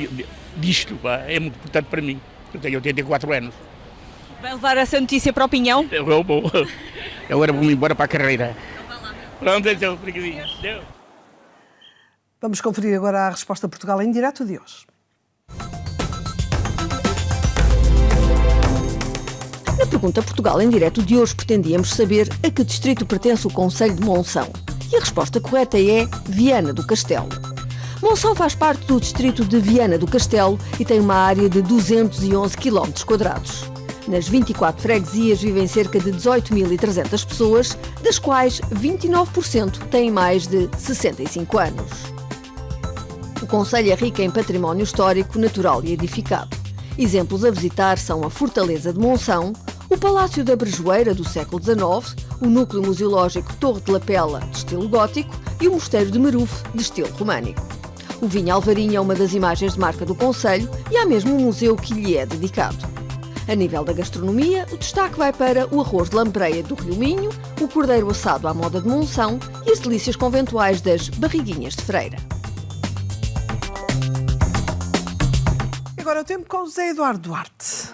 disto é muito importante para mim. Eu tenho 84 anos. Vai levar essa notícia para o Pinhão? Eu vou. Agora vou-me embora para a carreira. Pronto, então, obrigadinho. Vamos conferir agora a resposta a Portugal em direto de hoje. Na pergunta Portugal em direto de hoje pretendíamos saber a que distrito pertence o concelho de Monção. E a resposta correta é Viana do Castelo. Monção faz parte do distrito de Viana do Castelo e tem uma área de 211 km². Nas 24 freguesias vivem cerca de 18.300 pessoas, das quais 29% têm mais de 65 anos. O concelho é rico em património histórico, natural e edificado. Exemplos a visitar são a Fortaleza de Monção, o Palácio da Brejoeira do século XIX, o núcleo museológico Torre de Lapela, de estilo gótico, e o Mosteiro de Marufo, de estilo românico. O vinho Alvarinho é uma das imagens de marca do concelho e há mesmo um museu que lhe é dedicado. A nível da gastronomia, o destaque vai para o arroz de lampreia do Rio Minho, o cordeiro assado à moda de Monção e as delícias conventuais das barriguinhas de Freira. Agora o tempo com o José Eduardo Duarte.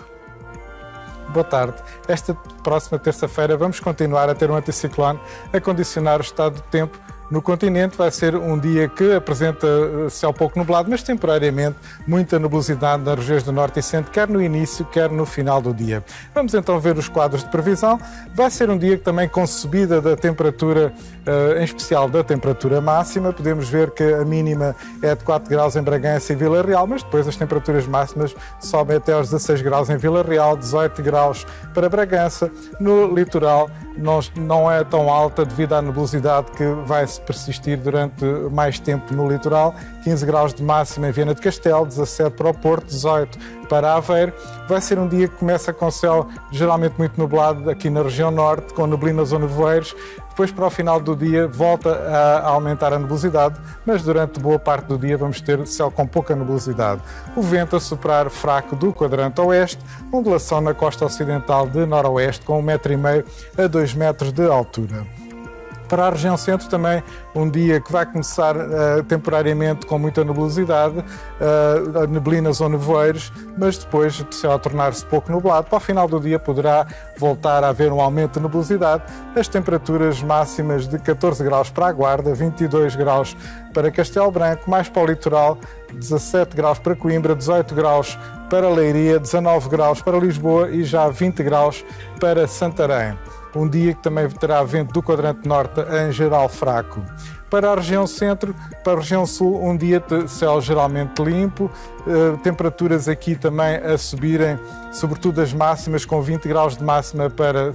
Boa tarde. Esta próxima terça-feira vamos continuar a ter um anticiclone a condicionar o estado do tempo. No continente vai ser um dia que apresenta céu pouco nublado, mas temporariamente muita nebulosidade nas regiões do norte e centro, quer no início, quer no final do dia. Vamos então ver os quadros de previsão. Vai ser um dia que também com subida da temperatura, em especial da temperatura máxima. Podemos ver que a mínima é de 4 graus em Bragança e Vila Real, mas depois as temperaturas máximas sobem até aos 16 graus em Vila Real, 18 graus para Bragança. No litoral não é tão alta devido à nebulosidade que vai persistir durante mais tempo no litoral. 15 graus de máxima em Viana do Castelo, 17 para o Porto, 18 para Aveiro. Vai ser um dia que começa com céu geralmente muito nublado aqui na região norte, com neblinas ou nevoeiros. Depois, para o final do dia, volta a aumentar a nebulosidade, mas durante boa parte do dia vamos ter céu com pouca nebulosidade. O vento a soprar fraco do quadrante oeste, ondulação na costa ocidental de noroeste, com 1,5 m a 2 metros de altura. Para a região centro também um dia que vai começar temporariamente com muita nebulosidade, neblinas ou nevoeiros, mas depois o céu a tornar-se pouco nublado. Para o final do dia poderá voltar a haver um aumento de nebulosidade. As temperaturas máximas de 14 graus para a Guarda, 22 graus para Castelo Branco, mais para o litoral, 17 graus para Coimbra, 18 graus para Leiria, 19 graus para Lisboa e já 20 graus para Santarém. Um dia que também terá vento do quadrante norte em geral fraco. Para a região centro, para a região sul, um dia de céu geralmente limpo, temperaturas aqui também a subirem, sobretudo as máximas, com 20 graus de máxima para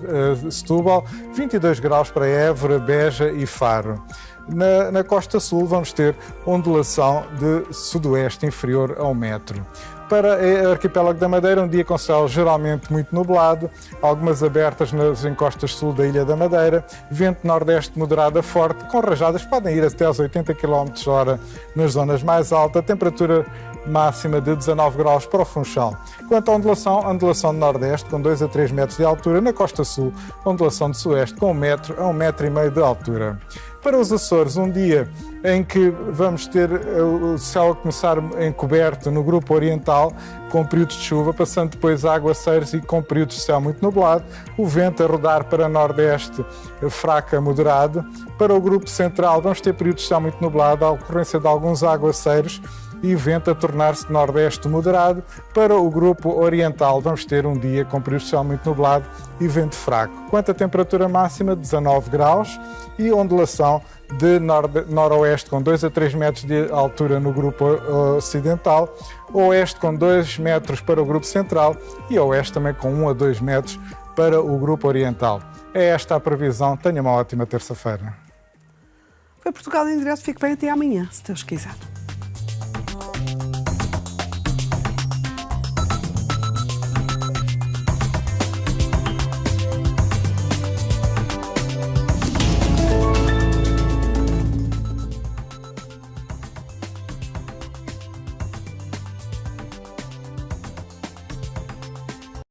Setúbal, 22 graus para Évora, Beja e Faro. Na costa sul vamos ter ondulação de sudoeste inferior a 1 metro. Para o arquipélago da Madeira, um dia com céu geralmente muito nublado, algumas abertas nas encostas sul da Ilha da Madeira, vento nordeste moderado a forte, com rajadas que podem ir até aos 80 km/h nas zonas mais altas, temperatura máxima de 19 graus para o Funchal. Quanto à ondulação, ondulação de nordeste com 2 a 3 metros de altura, na costa sul, ondulação de sueste com 1 metro a 1,5 metro de altura. Para os Açores, um dia em que vamos ter o céu a começar encoberto no grupo oriental, com períodos de chuva, passando depois a aguaceiros e com períodos de céu muito nublado, o vento a rodar para nordeste fraco a moderado. Para o grupo central vamos ter períodos de céu muito nublado, a ocorrência de alguns aguaceiros e vento a tornar-se de nordeste moderado. Para o grupo oriental vamos ter um dia com períodos de céu muito nublado e vento fraco. Quanto à temperatura máxima, 19 graus e ondulação de noroeste com 2 a 3 metros de altura no grupo ocidental, oeste com 2 metros para o grupo central e oeste também com 1 a 2 metros para o grupo oriental. É esta a previsão. Tenha uma ótima terça-feira. Foi Portugal em Direto. Fique bem até amanhã, se Deus quiser.